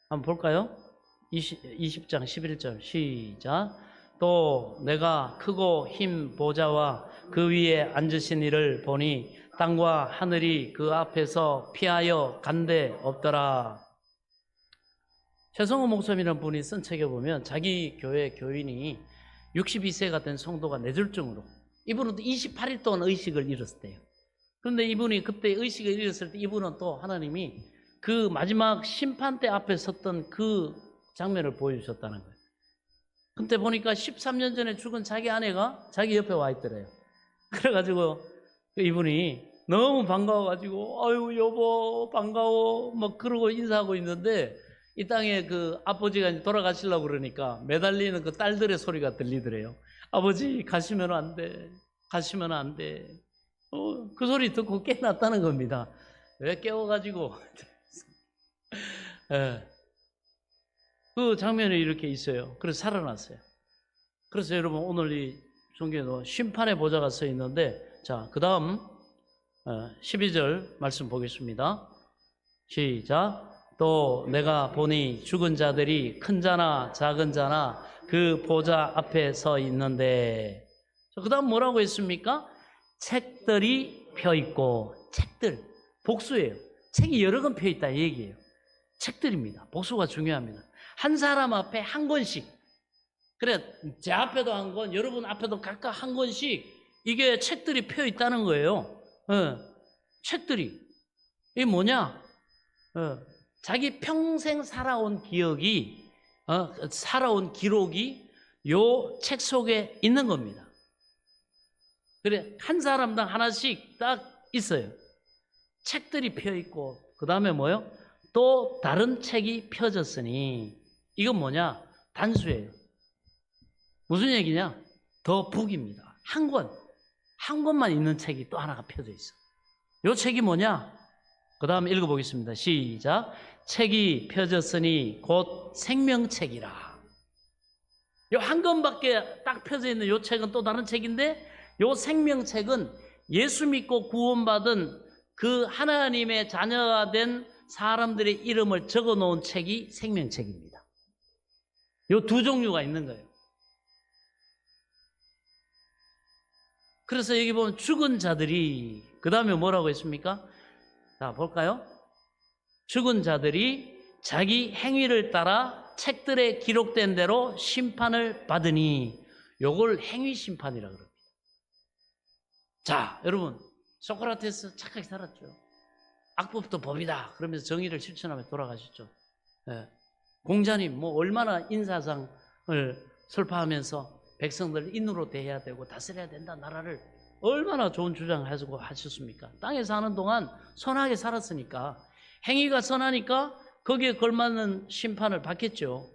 한번 볼까요? 20장 11절 시작. 또 내가 크고 흰 보좌와 그 위에 앉으신 이를 보니 땅과 하늘이 그 앞에서 피하여 간데 없더라. 최성호 목사님이라는 분이 쓴 책에 보면 자기 교회 교인이 62세가 된 성도가 뇌졸중으로 이분은 28일 동안 의식을 잃었대요. 그런데 이분이 그때 의식을 잃었을 때 이분은 또 하나님이 그 마지막 심판대 앞에 섰던 그 장면을 보여주셨다는 거예요. 그때 보니까 13년 전에 죽은 자기 아내가 자기 옆에 와 있더래요. 그래가지고 이분이 너무 반가워가지고 아유 여보 반가워 막 그러고 인사하고 있는데 이 땅에 그 아버지가 돌아가시려고 그러니까 매달리는 그 딸들의 소리가 들리더래요. 아버지 가시면 안 돼. 가시면 안 돼. 그 소리 듣고 깨어났다는 겁니다. 왜 깨워가지고 그 장면이 이렇게 있어요. 그래서 살아났어요. 그래서 여러분 오늘 이 성경에도 심판의 보좌가 써 있는데 자, 그 다음 12절 말씀 보겠습니다. 시작. 또 내가 보니 죽은 자들이 큰 자나 작은 자나 그 보좌 앞에 서 있는데, 그 다음 뭐라고 했습니까? 책들이 펴 있고, 책들, 복수예요. 책이 여러 권 펴 있다 이 얘기예요. 책들입니다. 복수가 중요합니다. 한 사람 앞에 한 권씩. 그래, 제 앞에도 한 권, 여러분 앞에도 각각 한 권씩 이게 책들이 펴 있다는 거예요. 책들이. 이게 뭐냐? 자기 평생 살아온 기억이, 살아온 기록이 요 책 속에 있는 겁니다. 그래, 한 사람당 하나씩 딱 있어요. 책들이 펴 있고, 그 다음에 뭐요? 또 다른 책이 펴졌으니, 이건 뭐냐? 단수예요. 무슨 얘기냐? 더 북입니다. 한 권만 있는 책이 또 하나가 펴져 있어. 요 책이 뭐냐? 그 다음 읽어보겠습니다. 시작. 책이 펴졌으니 곧 생명책이라. 요 한 권밖에 딱 펴져 있는 요 책은 또 다른 책인데, 요 생명책은 예수 믿고 구원받은 그 하나님의 자녀가 된 사람들의 이름을 적어 놓은 책이 생명책입니다. 요 두 종류가 있는 거예요. 그래서 여기 보면 죽은 자들이, 그 다음에 뭐라고 했습니까? 자, 볼까요? 죽은 자들이 자기 행위를 따라 책들에 기록된 대로 심판을 받으니, 요걸 행위 심판이라고 그럽니다. 자, 여러분, 소크라테스 착하게 살았죠. 악법도 법이다 그러면서 정의를 실천하며 돌아가셨죠. 공자님 뭐 얼마나 인사상을 설파하면서 백성들을 인으로 대해야 되고 다스려야 된다, 나라를 얼마나 좋은 주장을 하시고 하셨습니까? 땅에 사는 동안 선하게 살았으니까, 행위가 선하니까 거기에 걸맞는 심판을 받겠죠.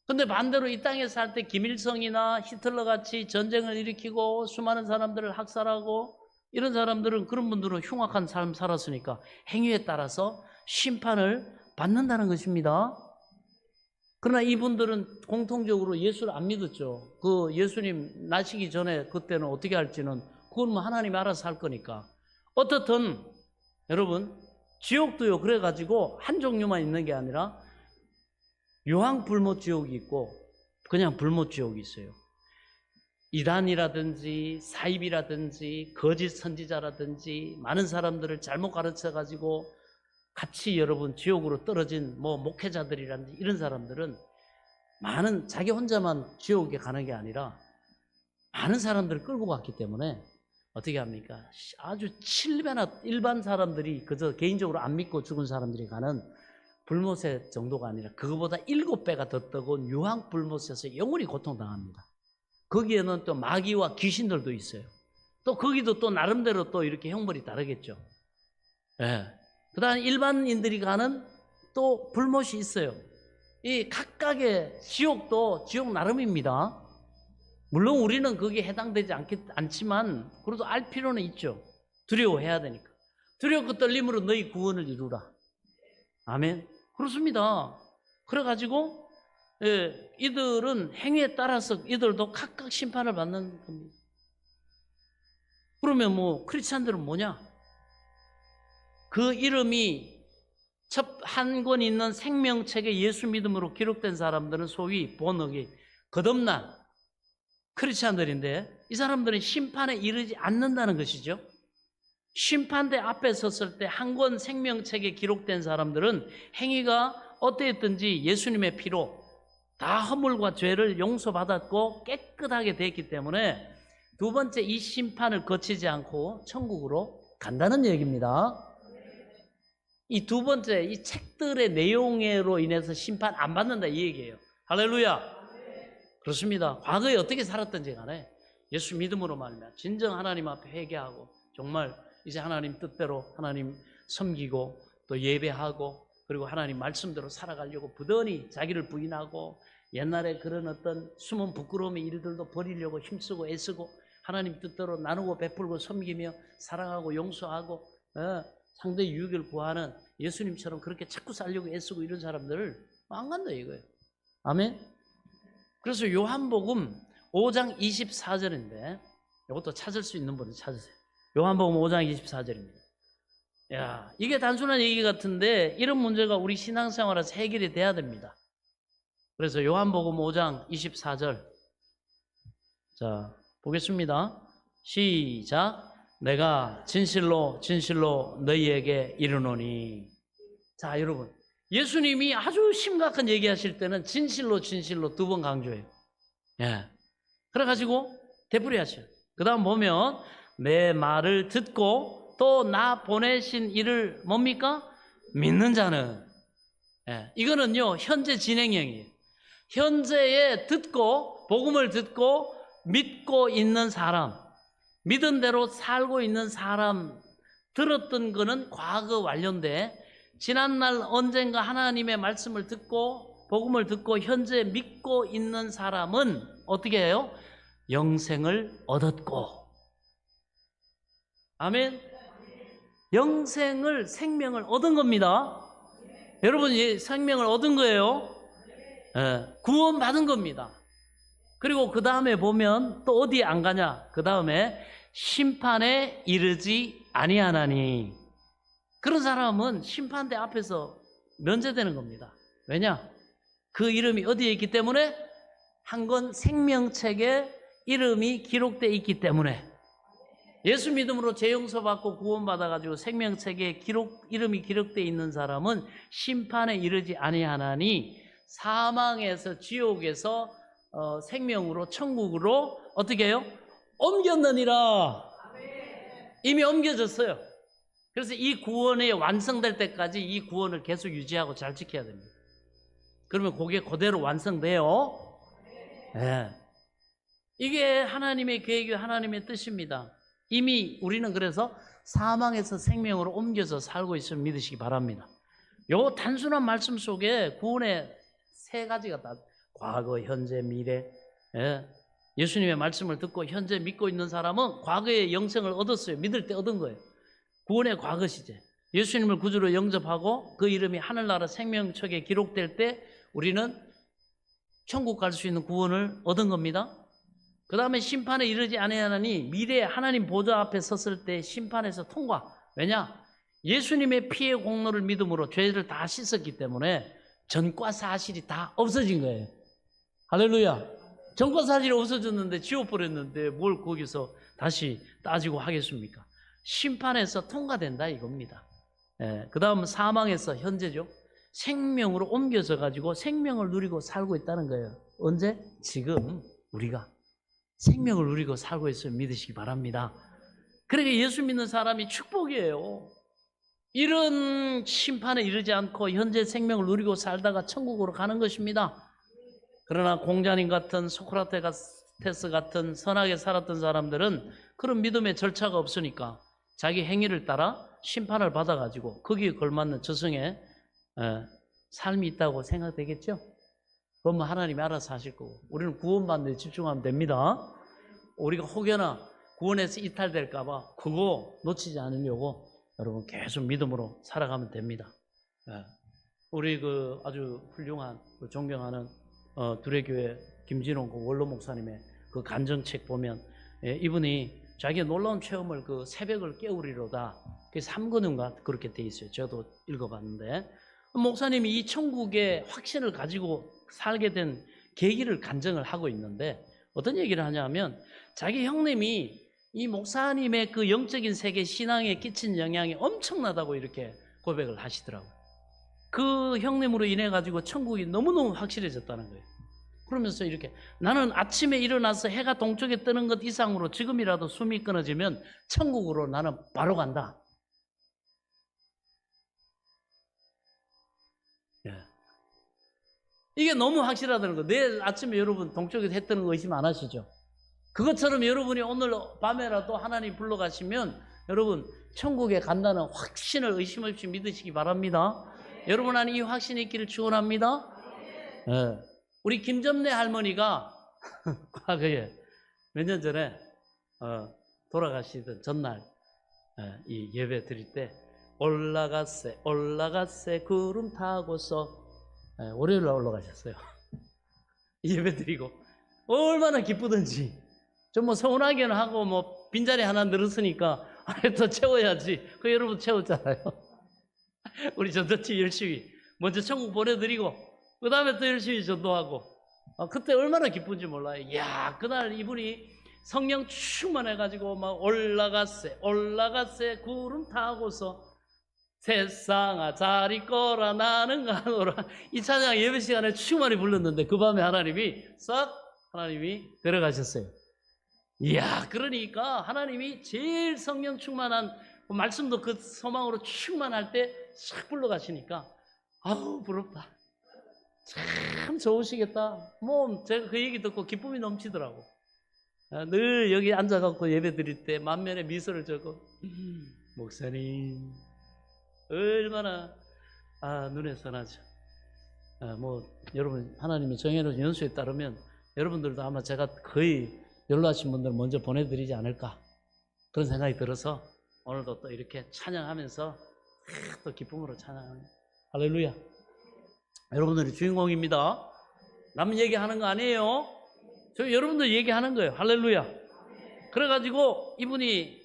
근데 반대로 이 땅에 살 때 김일성이나 히틀러 같이 전쟁을 일으키고 수많은 사람들을 학살하고 이런 사람들은, 그런 분들은 흉악한 삶 살았으니까 행위에 따라서 심판을 받는다는 것입니다. 그러나 이분들은 공통적으로 예수를 안 믿었죠. 그 예수님 나시기 전에 그때는 어떻게 할지는 그건 뭐 하나님이 알아서 할 거니까. 어떻든 여러분, 지옥도요 그래가지고 한 종류만 있는 게 아니라 유황 불못 지옥이 있고 그냥 불못 지옥이 있어요. 이단이라든지 사입이라든지 거짓 선지자라든지 많은 사람들을 잘못 가르쳐 가지고 같이 여러분 지옥으로 떨어진 뭐 목회자들이라든지 이런 사람들은 많은, 자기 혼자만 지옥에 가는 게 아니라 많은 사람들을 끌고 갔기 때문에 어떻게 합니까? 아주 7배나 일반 사람들이 그저 개인적으로 안 믿고 죽은 사람들이 가는 불못의 정도가 아니라 그거보다 7배가 더 뜨거운 유황 불못에서 영원히 고통당합니다. 거기에는 또 마귀와 귀신들도 있어요. 또 거기도 또 나름대로 또 이렇게 형벌이 다르겠죠. 그 다음 일반인들이 가는 또 불못이 있어요. 이 각각의 지옥도 지옥 나름입니다. 물론 우리는 거기에 해당되지 않지만 그래도 알 필요는 있죠. 두려워해야 되니까. 두렵고 떨림으로 너희 구원을 이루라. 아멘. 그렇습니다. 그래가지고 이들은 행위에 따라서 이들도 각각 심판을 받는 겁니다. 그러면 뭐 크리스찬들은 뭐냐? 그 이름이 첫 한 권 있는 생명책에 예수 믿음으로 기록된 사람들은 소위 본어기 거듭난 크리스찬들인데, 이 사람들은 심판에 이르지 않는다는 것이죠. 심판대 앞에 섰을 때 한 권 생명책에 기록된 사람들은 행위가 어떠했든지 예수님의 피로 다 허물과 죄를 용서받았고 깨끗하게 됐기 때문에 두 번째 이 심판을 거치지 않고 천국으로 간다는 얘기입니다. 이 두 번째, 이 책들의 내용으로 인해서 심판 안 받는다 이 얘기예요. 할렐루야. 그렇습니다. 과거에 어떻게 살았든지 간에 예수 믿음으로 말미암아 진정 하나님 앞에 회개하고 정말 이제 하나님 뜻대로 하나님 섬기고 또 예배하고 그리고 하나님 말씀대로 살아가려고 부단히 자기를 부인하고 옛날에 그런 어떤 숨은 부끄러움의 일들도 버리려고 힘쓰고 애쓰고 하나님 뜻대로 나누고 베풀고 섬기며 사랑하고 용서하고 상대의 유익을 구하는 예수님처럼 그렇게 자꾸 살려고 애쓰고 이런 사람들을 안 간다 이거예요. 아멘. 그래서 요한복음 5장 24절인데 이것도 찾을 수 있는 분은 찾으세요. 요한복음 5장 24절입니다. 야, 이게 단순한 얘기 같은데 이런 문제가 우리 신앙생활에서 해결이 돼야 됩니다. 그래서 요한복음 5장 24절. 자, 보겠습니다. 시작. 내가 진실로 진실로 너희에게 이르노니. 자, 여러분. 예수님이 아주 심각한 얘기하실 때는 진실로 진실로 2번 강조해요. 예. 그래가지고 되풀이하셔요. 그 다음 보면 내 말을 듣고 또 나 보내신 이를 뭡니까? 믿는 자는. 예. 이거는요 현재 진행형이에요. 현재에 듣고 복음을 듣고 믿고 있는 사람, 믿은 대로 살고 있는 사람, 들었던 거는 과거 완료인데 지난날 언젠가 하나님의 말씀을 듣고 복음을 듣고 현재 믿고 있는 사람은 어떻게 해요? 영생을 얻었고. 아멘. 영생을, 생명을 얻은 겁니다. 여러분이 생명을 얻은 거예요. 구원 받은 겁니다. 그리고 그 다음에 보면 또 어디에 안 가냐? 그 다음에 심판에 이르지 아니하나니. 그런 사람은 심판대 앞에서 면제되는 겁니다. 왜냐? 그 이름이 어디에 있기 때문에? 한 권 생명책에 이름이 기록되어 있기 때문에. 예수 믿음으로 죄 용서받고 구원받아가지고 생명책에 이름이 기록되어 있는 사람은 심판에 이르지 아니하나니 사망에서 지옥에서 생명으로 천국으로 어떻게 해요? 옮겼느니라. 이미 옮겨졌어요. 그래서 이 구원이 완성될 때까지 이 구원을 계속 유지하고 잘 지켜야 됩니다. 그러면 그게 그대로 완성돼요. 네. 이게 하나님의 계획이 하나님의 뜻입니다. 이미 우리는 그래서 사망에서 생명으로 옮겨서 살고 있음을 믿으시기 바랍니다. 요 단순한 말씀 속에 구원의 3가지가 다 과거, 현재, 미래. 예수님의 말씀을 듣고 현재 믿고 있는 사람은 과거에 영생을 얻었어요. 믿을 때 얻은 거예요. 구원의 과거 시제. 예수님을 구주로 영접하고 그 이름이 하늘나라 생명책에 기록될 때 우리는 천국 갈 수 있는 구원을 얻은 겁니다. 그 다음에 심판에 이르지 아니하나니 미래에 하나님 보좌 앞에 섰을 때 심판에서 통과. 왜냐? 예수님의 피의 공로를 믿음으로 죄를 다 씻었기 때문에 전과 사실이 다 없어진 거예요. 할렐루야. 전과 사실이 없어졌는데 지워버렸는데 뭘 거기서 다시 따지고 하겠습니까? 심판에서 통과된다 이겁니다. 그 다음 사망에서 현재죠. 생명으로 옮겨져 가지고 생명을 누리고 살고 있다는 거예요. 언제? 지금 우리가 생명을 누리고 살고 있음을 믿으시기 바랍니다. 그러니까 예수 믿는 사람이 축복이에요. 이런 심판에 이르지 않고 현재 생명을 누리고 살다가 천국으로 가는 것입니다. 그러나 공자님 같은 소크라테스 같은 선하게 살았던 사람들은 그런 믿음의 절차가 없으니까 자기 행위를 따라 심판을 받아가지고 거기에 걸맞는 저승의 삶이 있다고 생각되겠죠? 그건 하나님이 알아서 하실 거고 우리는 구원받는 데 집중하면 됩니다. 우리가 혹여나 구원에서 이탈될까 봐 그거 놓치지 않으려고 여러분 계속 믿음으로 살아가면 됩니다. 우리 그 아주 훌륭한 존경하는 두레교회 김진홍 그 원로 목사님의 그 간증책 보면 이분이 자기의 놀라운 체험을 그 새벽을 깨우리로다 그 3권인가 그렇게 돼 있어요. 저도 읽어봤는데 목사님이 이 천국의 확신을 가지고 살게 된 계기를 간증을 하고 있는데 어떤 얘기를 하냐면 자기 형님이 이 목사님의 그 영적인 세계 신앙에 끼친 영향이 엄청나다고 이렇게 고백을 하시더라고요. 그 형님으로 인해 가지고 천국이 너무너무 확실해졌다는 거예요. 그러면서 이렇게 나는 아침에 일어나서 해가 동쪽에 뜨는 것 이상으로 지금이라도 숨이 끊어지면 천국으로 나는 바로 간다. 이게 너무 확실하다는 거. 내일 아침에 여러분 동쪽에 해 뜨는 거 의심 안 하시죠? 그것처럼 여러분이 오늘 밤에라도 하나님 불러가시면 여러분 천국에 간다는 확신을 의심 없이 믿으시기 바랍니다. 여러분 안에 이 확신이 있기를 축원합니다. 우리 김점래 할머니가 과거에 몇 년 전에 돌아가시던 전날 이 예배 드릴 때 올라갔세 구름 타고서 월요일날 올라가셨어요. 예배 드리고 얼마나 기쁘든지 좀 뭐 서운하기는 하고 뭐 빈자리 하나 늘었으니까 아니, 더 채워야지. 그 여러분 채웠잖아요. 우리 전도팀 열심히 먼저 천국 보내드리고 그 다음에 또 열심히 전도하고 그때 얼마나 기쁜지 몰라요. 이야, 그날 이분이 성령 충만해가지고 막 올라갔세 구름 타고서 세상아 잘 있거라 나는 가노라, 이 찬양 예배 시간에 충만히 불렀는데 그 밤에 하나님이 데려가셨어요. 이야, 그러니까 하나님이 제일 성령 충만한 말씀도 그 소망으로 충만할 때 싹 불러가시니까 아우 부럽다. 참 좋으시겠다. 뭐 제가 그 얘기 듣고 기쁨이 넘치더라고. 늘 여기 앉아갖고 예배 드릴 때 만면에 미소를 적고 목사님 얼마나 눈에 선하죠. 뭐 여러분 하나님이 정해놓은 연수에 따르면 여러분들도 아마 제가 거의 연로하신 분들 먼저 보내드리지 않을까 그런 생각이 들어서 오늘도 또 이렇게 찬양하면서 또 기쁨으로 찬양합니다. 할렐루야. 여러분들이 주인공입니다. 남 얘기하는 거 아니에요. 저 여러분들 얘기하는 거예요. 할렐루야. 그래가지고 이분이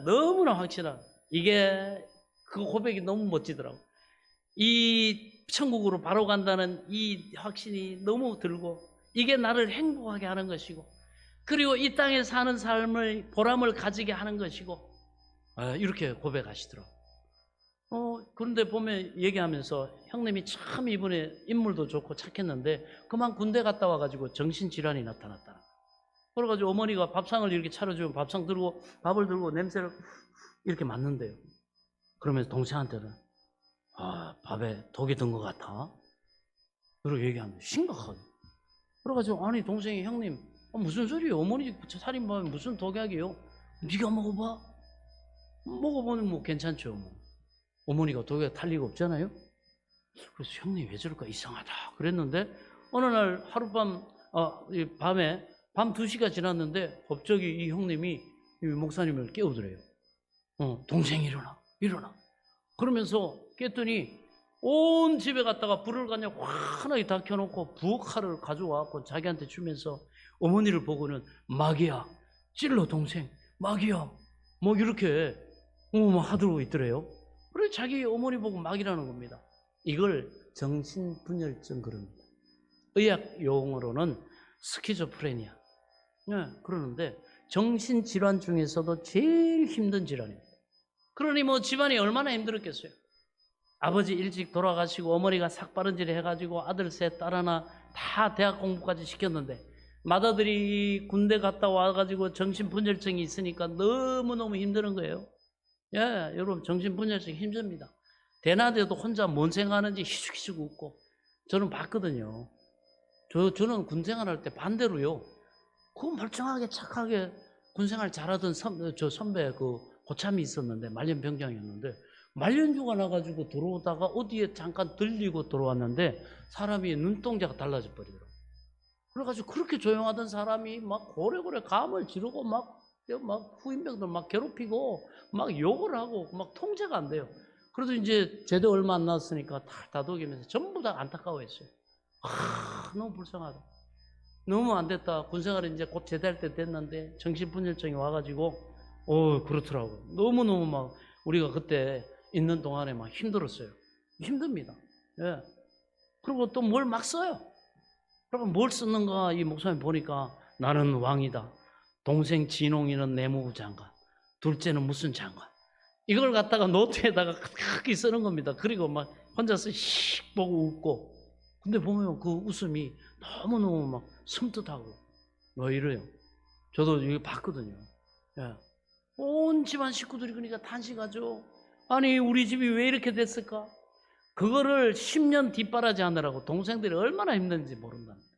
너무나 확실한, 이게 그 고백이 너무 멋지더라고. 이 천국으로 바로 간다는 이 확신이 너무 들고, 이게 나를 행복하게 하는 것이고, 그리고 이 땅에 사는 삶을 보람을 가지게 하는 것이고, 이렇게 고백하시더라고. 그런데 보면 얘기하면서 형님이 참 이분의 인물도 좋고 착했는데 그만 군대 갔다 와가지고 정신질환이 나타났다. 그래가지고 어머니가 밥상을 이렇게 차려주면 밥상 들고 밥을 들고 냄새를 이렇게 맡는데요. 그러면서 동생한테는 밥에 독이 든 것 같아. 그렇게 얘기하면 심각하게. 그래가지고 아니 동생이 형님 무슨 소리예요? 어머니 살인범에 무슨 독약이에요? 네가 먹어봐. 먹어보면 뭐 괜찮죠. 뭐. 어머니가 독약 탈 리가 없잖아요. 그래서 형님 왜 저럴까 이상하다 그랬는데 어느 날 하룻밤 밤에 밤 2시가 지났는데 갑자기 이 형님이 이 목사님을 깨우더래요. 동생 일어나 그러면서 깼더니 온 집에 갔다가 불을 그냥 환하게 다 켜놓고 부엌칼을 가져와서 자기한테 주면서 어머니를 보고는 마귀야 찔러 동생 마귀야 뭐 이렇게 하더라고 있더래요. 그래 자기 어머니 보고 마귀라는 겁니다. 이걸 정신분열증 그럽니다. 의학 용어로는 스키조프레니아. 그러는데 정신질환 중에서도 제일 힘든 질환입니다. 그러니 뭐 집안이 얼마나 힘들었겠어요. 아버지 일찍 돌아가시고 어머니가 삭바른질 해가지고 아들 셋 딸 하나 다 대학 공부까지 시켰는데 맏아들이 군대 갔다 와가지고 정신분열증이 있으니까 너무너무 힘드는 거예요. 여러분 정신분열증 힘듭니다. 대낮에도 혼자 뭔 생각하는지 희죽희죽 웃고. 저는 봤거든요. 저는 군생활 할 때 반대로요. 그 멀쩡하게 착하게 군생활 잘하던 선배 그 고참이 있었는데 말년병장이었는데 말년휴가 나가지고 들어오다가 어디에 잠깐 들리고 들어왔는데 사람이 눈동자가 달라져 버리더라고요. 그래가지고 그렇게 조용하던 사람이 막 고래고래 감을 지르고 막 후임병들 막 괴롭히고 막 욕을 하고 막 통제가 안 돼요. 그래도 이제 제대 얼마 안 났으니까 다 다독이면서 전부 다 안타까워했어요. 너무 불쌍하다. 너무 안 됐다. 군생활이 이제 곧 제대할 때 됐는데 정신분열증이 와가지고 그렇더라고요. 너무너무 막 우리가 그때 있는 동안에 막 힘들었어요. 힘듭니다. 예. 그리고 또 뭘 막 써요. 그러면 뭘 쓰는가 이 목사님 보니까 나는 왕이다. 동생 진홍이는 내무부 장관, 둘째는 무슨 장관. 이걸 갖다가 노트에다가 크게 쓰는 겁니다. 그리고 막 혼자서 씩 보고 웃고. 근데 보면 그 웃음이 너무너무 막 섬뜩하고 뭐 이래요. 저도 이거 봤거든요. 예. 온 집안 식구들이 그러니까 탄식하죠. 아니 우리 집이 왜 이렇게 됐을까? 그거를 10년 뒷바라지 하느라고 동생들이 얼마나 힘든지 모른답니다.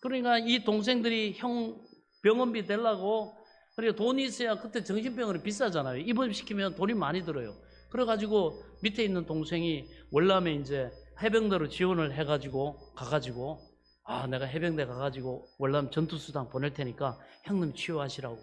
그러니까 이 동생들이 형 병원비 내려고, 그리고 돈이 있어야, 그때 정신병원이 비싸잖아요. 입원시키면 돈이 많이 들어요. 그래가지고 밑에 있는 동생이 월남에 이제 해병대로 지원을 해가지고 가가지고 내가 해병대 가가지고 월남 전투수당 보낼 테니까 형님 치유하시라고.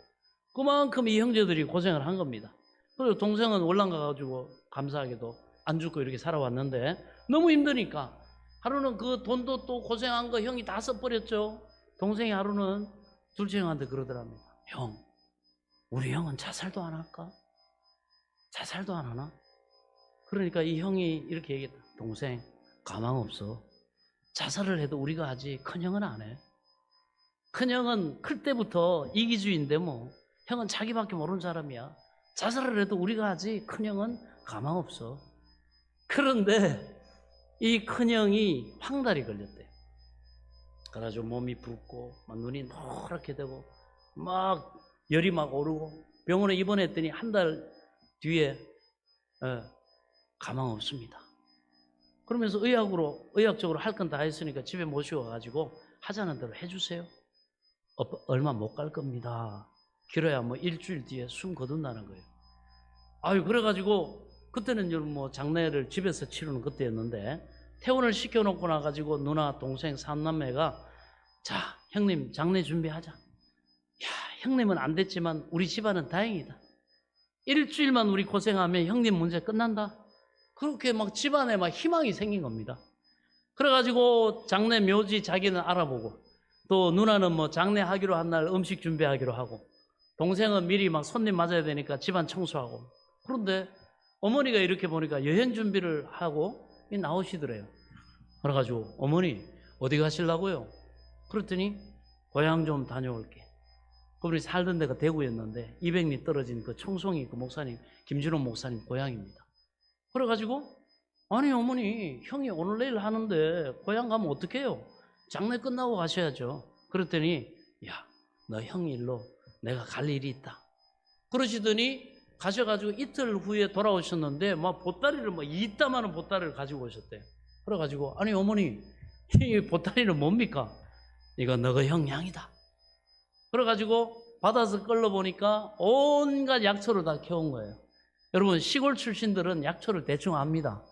그만큼 이 형제들이 고생을 한 겁니다. 그리고 동생은 월남 가가지고 감사하게도 안 죽고 이렇게 살아왔는데 너무 힘드니까 하루는 그 돈도 또 고생한 거 형이 다 써버렸죠. 동생이 하루는 둘째 형한테 그러더랍니다. 형, 우리 형은 자살도 안 할까? 자살도 안 하나? 그러니까 이 형이 이렇게 얘기했다. 동생, 가망 없어. 자살을 해도 우리가 하지 큰형은 안 해. 큰형은 클 때부터 이기주의인데 뭐 형은 자기밖에 모르는 사람이야. 자살을 해도 우리가 하지 큰형은 가망 없어. 그런데 이 큰형이 황달이 걸렸대요. 그래가지고 몸이 붓고 막 눈이 노랗게 되고 막 열이 막 오르고 병원에 입원했더니 한 달 뒤에 가망 없습니다. 그러면서 의학적으로 할 건 다 했으니까 집에 모시고 가지고 하자는 대로 해주세요. 얼마 못 갈 겁니다. 길어야 뭐 일주일 뒤에 숨 거둔다는 거예요. 아유, 그래가지고 그때는 뭐 장례를 집에서 치르는 그때였는데 퇴원을 시켜놓고 나가지고 누나, 동생, 삼남매가 자, 형님 장례 준비하자. 야, 형님은 안 됐지만 우리 집안은 다행이다. 일주일만 우리 고생하면 형님 문제 끝난다. 그렇게 막 집안에 막 희망이 생긴 겁니다. 그래가지고 장례 묘지 자기는 알아보고 또 누나는 뭐 장례하기로 한 날 음식 준비하기로 하고 동생은 미리 막 손님 맞아야 되니까 집안 청소하고 그런데 어머니가 이렇게 보니까 여행 준비를 하고 나오시더래요. 그래가지고 어머니 어디 가시려고요? 그랬더니 고향 좀 다녀올게. 그분이 살던 데가 대구였는데 200리 떨어진 그 청송이 그 목사님 김준호 목사님 고향입니다. 그래가지고 아니 어머니 형이 오늘 내일 하는데 고향 가면 어떡해요? 장례 끝나고 가셔야죠. 그랬더니 야, 너 형 일로 내가 갈 일이 있다. 그러시더니 가셔가지고 이틀 후에 돌아오셨는데 막 보따리를 뭐 이따만한 보따리를 가지고 오셨대요. 그래가지고 아니 어머니 이 보따리는 뭡니까? 이거 너가 형 양이다. 그래가지고 받아서 끌러보니까 온갖 약초를 다 캐온 거예요. 여러분 시골 출신들은 약초를 대충 압니다.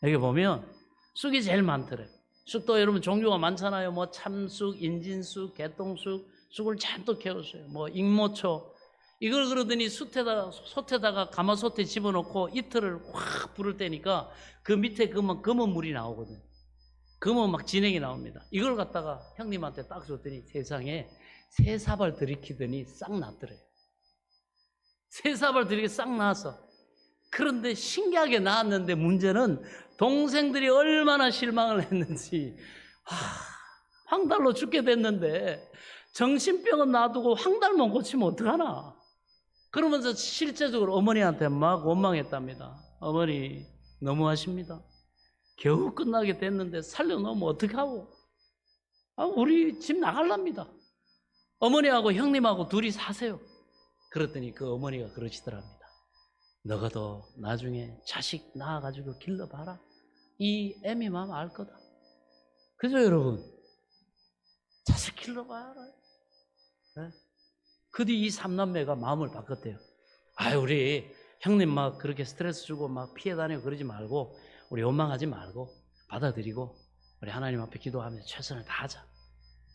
여기 보면 쑥이 제일 많더래요. 쑥도 여러분 종류가 많잖아요. 뭐 참쑥, 인진쑥, 개똥쑥, 쑥을 잔뜩 캐왔어요. 뭐 익모초. 이걸 그러더니 솥에다가 가마솥에 집어넣고 이틀을 확 불을 때니까 그 밑에 검은 물이 나오거든요. 검은 막 진액이 나옵니다. 이걸 갖다가 형님한테 딱 줬더니 세상에 새 사발 들이키더니 싹 났더래요. 새 사발 들이키 싹 나서. 그런데 신기하게 나왔는데 문제는 동생들이 얼마나 실망을 했는지 황달로 죽게 됐는데 정신병은 놔두고 황달만 고치면 어떡하나. 그러면서 실제적으로 어머니한테 막 원망했답니다. 어머니 너무하십니다. 겨우 끝나게 됐는데 살려놓으면 어떡하고. 우리 집 나갈랍니다. 어머니하고 형님하고 둘이 사세요. 그랬더니 그 어머니가 그러시더랍니다. 너가도 나중에 자식 낳아가지고 길러봐라. 이 애미 마음 알 거다. 그죠 여러분? 자식 길러봐라. 네? 그 뒤 이 삼남매가 마음을 바꿨대요. 우리 형님 막 그렇게 스트레스 주고 막 피해 다니고 그러지 말고 우리 원망하지 말고 받아들이고 우리 하나님 앞에 기도하면서 최선을 다하자.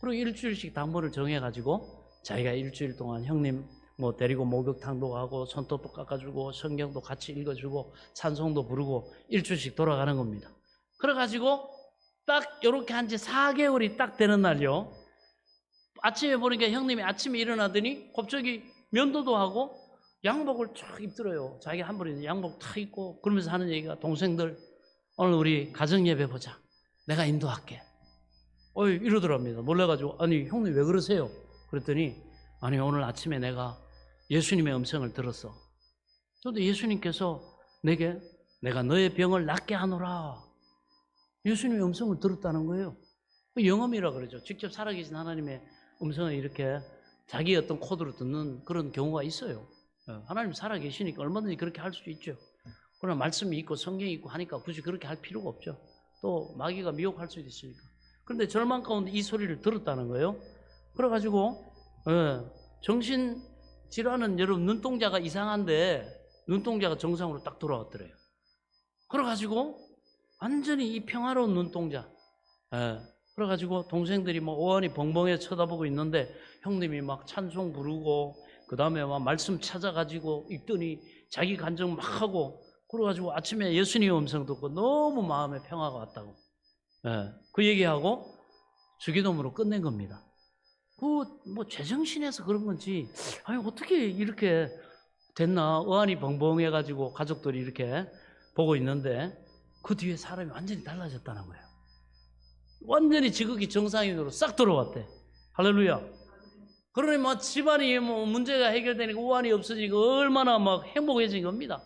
그리고 일주일씩 당번을 정해가지고 자기가 일주일 동안 형님 뭐 데리고 목욕탕도 가고 손톱도 깎아주고 성경도 같이 읽어주고 찬송도 부르고 일주일씩 돌아가는 겁니다. 그래가지고 딱 이렇게 한 지 4개월이 딱 되는 날요. 아침에 보니까 형님이 아침에 일어나더니 갑자기 면도도 하고 양복을 쫙 입더래요. 자기 한 벌에 양복 탁 입고 그러면서 하는 얘기가 동생들 오늘 우리 가정예배 보자. 내가 인도할게. 이러더랍니다. 놀래가지고 아니 형님 왜 그러세요? 그랬더니 아니 오늘 아침에 내가 예수님의 음성을 들었어. 그런데 예수님께서 내가 너의 병을 낫게 하노라. 예수님의 음성을 들었다는 거예요. 영험이라 그러죠. 직접 살아계신 하나님의 음성을 이렇게 자기 어떤 코드로 듣는 그런 경우가 있어요. 하나님 살아계시니까 얼마든지 그렇게 할 수 있죠. 그러나 말씀이 있고 성경이 있고 하니까 굳이 그렇게 할 필요가 없죠. 또 마귀가 미혹할 수도 있으니까. 그런데 절망 가운데 이 소리를 들었다는 거예요. 그래가지고 정신질환은 여러분 눈동자가 이상한데 눈동자가 정상으로 딱 돌아왔더래요. 그래가지고 완전히 이 평화로운 눈동자. 그래가지고 동생들이 뭐 오한이 벙벙해 쳐다보고 있는데 형님이 막 찬송 부르고 그 다음에 막 말씀 찾아가지고 읽더니 자기 간증 막 하고 그래가지고 아침에 예수님의 음성 듣고 너무 마음에 평화가 왔다고. 그 얘기하고 주기도문으로 끝낸 겁니다. 뭐 제정신에서 그런 건지 아니 어떻게 이렇게 됐나? 의안이 벙벙해가지고 가족들이 이렇게 보고 있는데 그 뒤에 사람이 완전히 달라졌다는 거예요. 완전히 지극히 정상인으로 싹 들어왔대. 할렐루야. 그러니 막 집안이 뭐 문제가 해결되니까 우환이 없어지고 얼마나 막 행복해진 겁니다.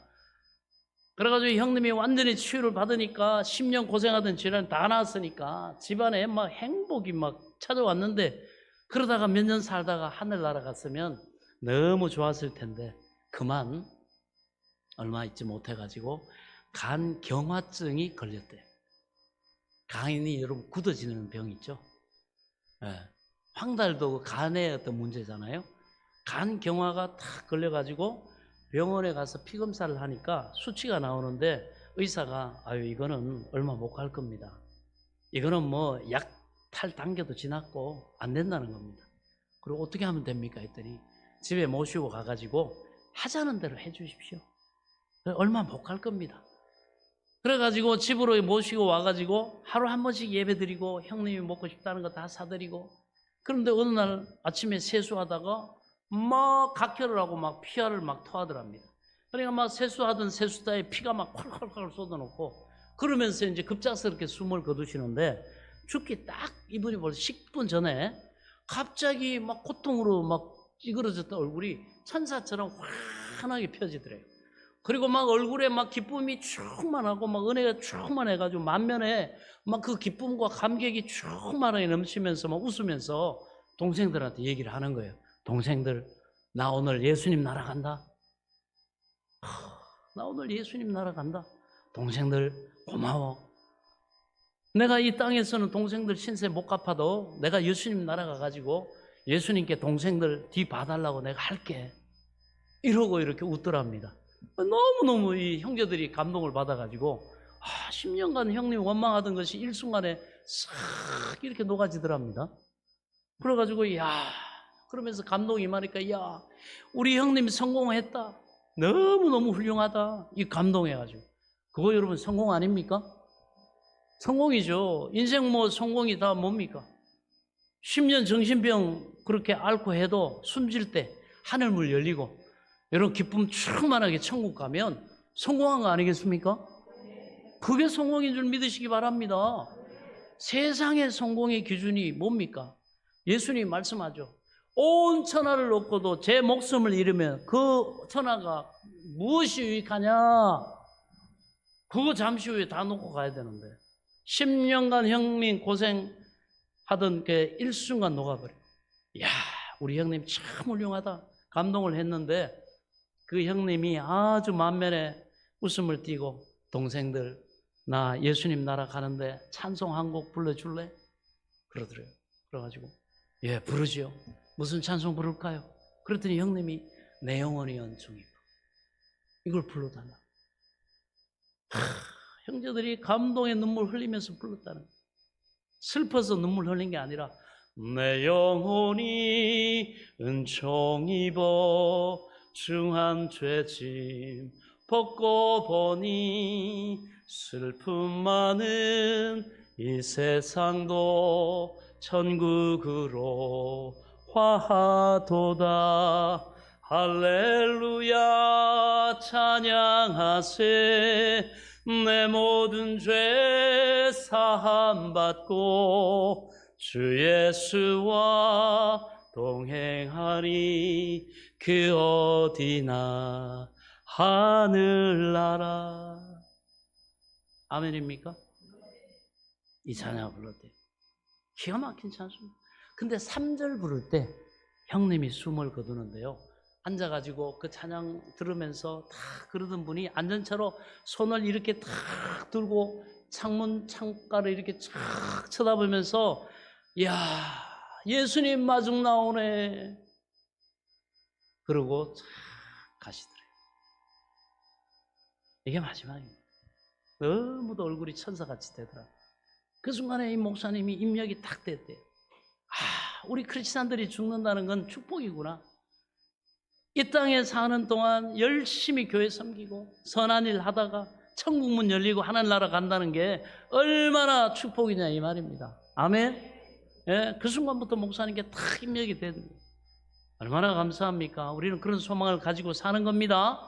그래가지고 형님이 완전히 치유를 받으니까 10년 고생하던 질환 다 나았으니까 집안에 막 행복이 막 찾아왔는데, 그러다가 몇 년 살다가 하늘 날아갔으면 너무 좋았을 텐데 그만 얼마 있지 못해가지고 간경화증이 걸렸대. 간이 여러분 굳어지는 병 있죠. 예. 황달도 간의 어떤 문제잖아요. 간경화가 탁 걸려가지고 병원에 가서 피 검사를 하니까 수치가 나오는데 의사가 아유 이거는 얼마 못 갈 겁니다. 이거는 뭐 약 탈 단계도 지났고 안 된다는 겁니다. 그리고 어떻게 하면 됩니까 했더니 집에 모시고 가가지고 하자는 대로 해주십시오. 얼마 못 갈 겁니다. 그래가지고 집으로 모시고 와가지고 하루 한 번씩 예배 드리고 형님이 먹고 싶다는 거 다 사드리고, 그런데 어느 날 아침에 세수하다가 막 각혈을 하고 막 피하를 막 토하더랍니다. 그러니까 막 세수하던 세수대에 피가 막 콸콸콸 쏟아놓고 그러면서 이제 급작스럽게 숨을 거두시는데, 죽기 딱 이분이 벌써 10분 전에 갑자기 막 고통으로 막 찌그러졌던 얼굴이 천사처럼 환하게 펴지더래요. 그리고 막 얼굴에 막 기쁨이 충만하고 막 은혜가 충만해가지고 만면에 막 그 기쁨과 감격이 충만하게 넘치면서 막 웃으면서 동생들한테 얘기를 하는 거예요. 동생들, 나 오늘 예수님 날아간다. 나 오늘 예수님 날아간다. 동생들 고마워. 내가 이 땅에서는 동생들 신세 못 갚아도 내가 예수님 날아가가지고 예수님께 동생들 뒤 봐달라고 내가 할게. 이러고 이렇게 웃더랍니다. 너무너무 이 형제들이 감동을 받아가지고 10년간 형님이 원망하던 것이 일순간에 싹 이렇게 녹아지더랍니다. 그래가지고 야, 그러면서 감동이 임하니까 야, 우리 형님 성공했다. 너무너무 훌륭하다. 이 감동해가지고. 그거 여러분 성공 아닙니까? 성공이죠. 인생 뭐 성공이 다 뭡니까? 10년 정신병 그렇게 앓고 해도 숨질 때 하늘문 열리고 이런 기쁨 충만하게 천국 가면 성공한 거 아니겠습니까? 그게 성공인 줄 믿으시기 바랍니다. 세상의 성공의 기준이 뭡니까? 예수님 말씀하죠. 온 천하를 얻고도 제 목숨을 잃으면 그 천하가 무엇이 유익하냐? 그거 잠시 후에 다 놓고 가야 되는데 10년간 형님 고생하던 게 일순간 녹아버려. 이야, 우리 형님 참 훌륭하다. 감동을 했는데 그 형님이 아주 만면에 웃음을 띠고 동생들 나 예수님 나라 가는데 찬송 한 곡 불러줄래? 그러더래요. 그래가지고 예 부르지요. 무슨 찬송 부를까요? 그랬더니 형님이 내 영혼이 연중이고 이걸 불러달라. 형제들이 감동의 눈물 흘리면서 불렀다는 거예요. 슬퍼서 눈물 흘린 게 아니라 내 영혼이 은총 입어 중한 죄짐 벗고 보니 슬픔 많은 이 세상도 천국으로 화하도다. 할렐루야 찬양하세. 내 모든 죄 사함받고 주 예수와 동행하리 그 어디나 하늘나라. 아멘입니까? 이 찬양 부를 때 기가 막힌 찬송. 근데 3절 부를 때 형님이 숨을 거두는데요, 앉아가지고 그 찬양 들으면서 다 그러던 분이 앉은 채로 손을 이렇게 탁 들고 창문 창가를 이렇게 쫙 쳐다보면서 야 예수님 마중 나오네 그러고 쫙 가시더래요. 이게 마지막입니다. 너무도 얼굴이 천사같이 되더라. 그 순간에 이 목사님이 입력이 딱 됐대요. 우리 크리스찬들이 죽는다는 건 축복이구나. 이 땅에 사는 동안 열심히 교회 섬기고 선한 일 하다가 천국 문 열리고 하늘나라 간다는 게 얼마나 축복이냐 이 말입니다. 아멘. 예, 그 순간부터 목사님께 탁 입력이 되는 거예요. 얼마나 감사합니까? 우리는 그런 소망을 가지고 사는 겁니다.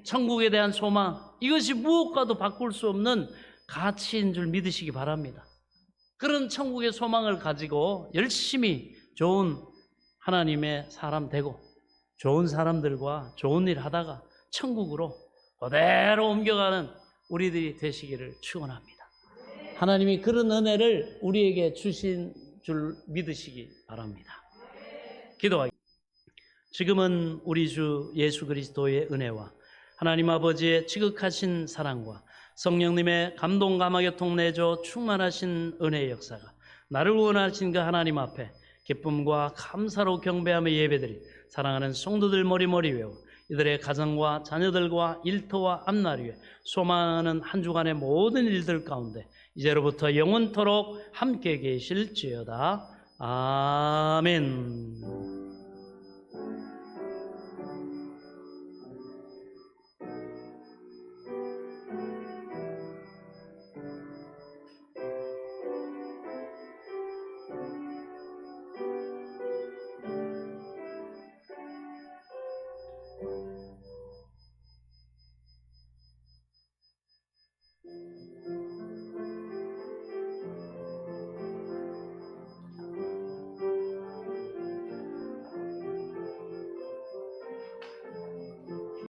천국에 대한 소망, 이것이 무엇과도 바꿀 수 없는 가치인 줄 믿으시기 바랍니다. 그런 천국의 소망을 가지고 열심히 좋은 하나님의 사람 되고 좋은 사람들과 좋은 일 하다가 천국으로 그대로 옮겨가는 우리들이 되시기를 축원합니다. 하나님이 그런 은혜를 우리에게 주신 줄 믿으시기 바랍니다. 기도하겠습니다. 지금은 우리 주 예수 그리스도의 은혜와 하나님 아버지의 지극하신 사랑과 성령님의 감동 감화 교통 내줘 충만하신 은혜의 역사가 나를 원하신 그 하나님 앞에 기쁨과 감사로 경배하며 예배드린 사랑하는 성도들 머리머리 외워 이들의 가정과 자녀들과 일터와 앞날 위에 소망하는 한 주간의 모든 일들 가운데 이제로부터 영원토록 함께 계실지어다. 아멘.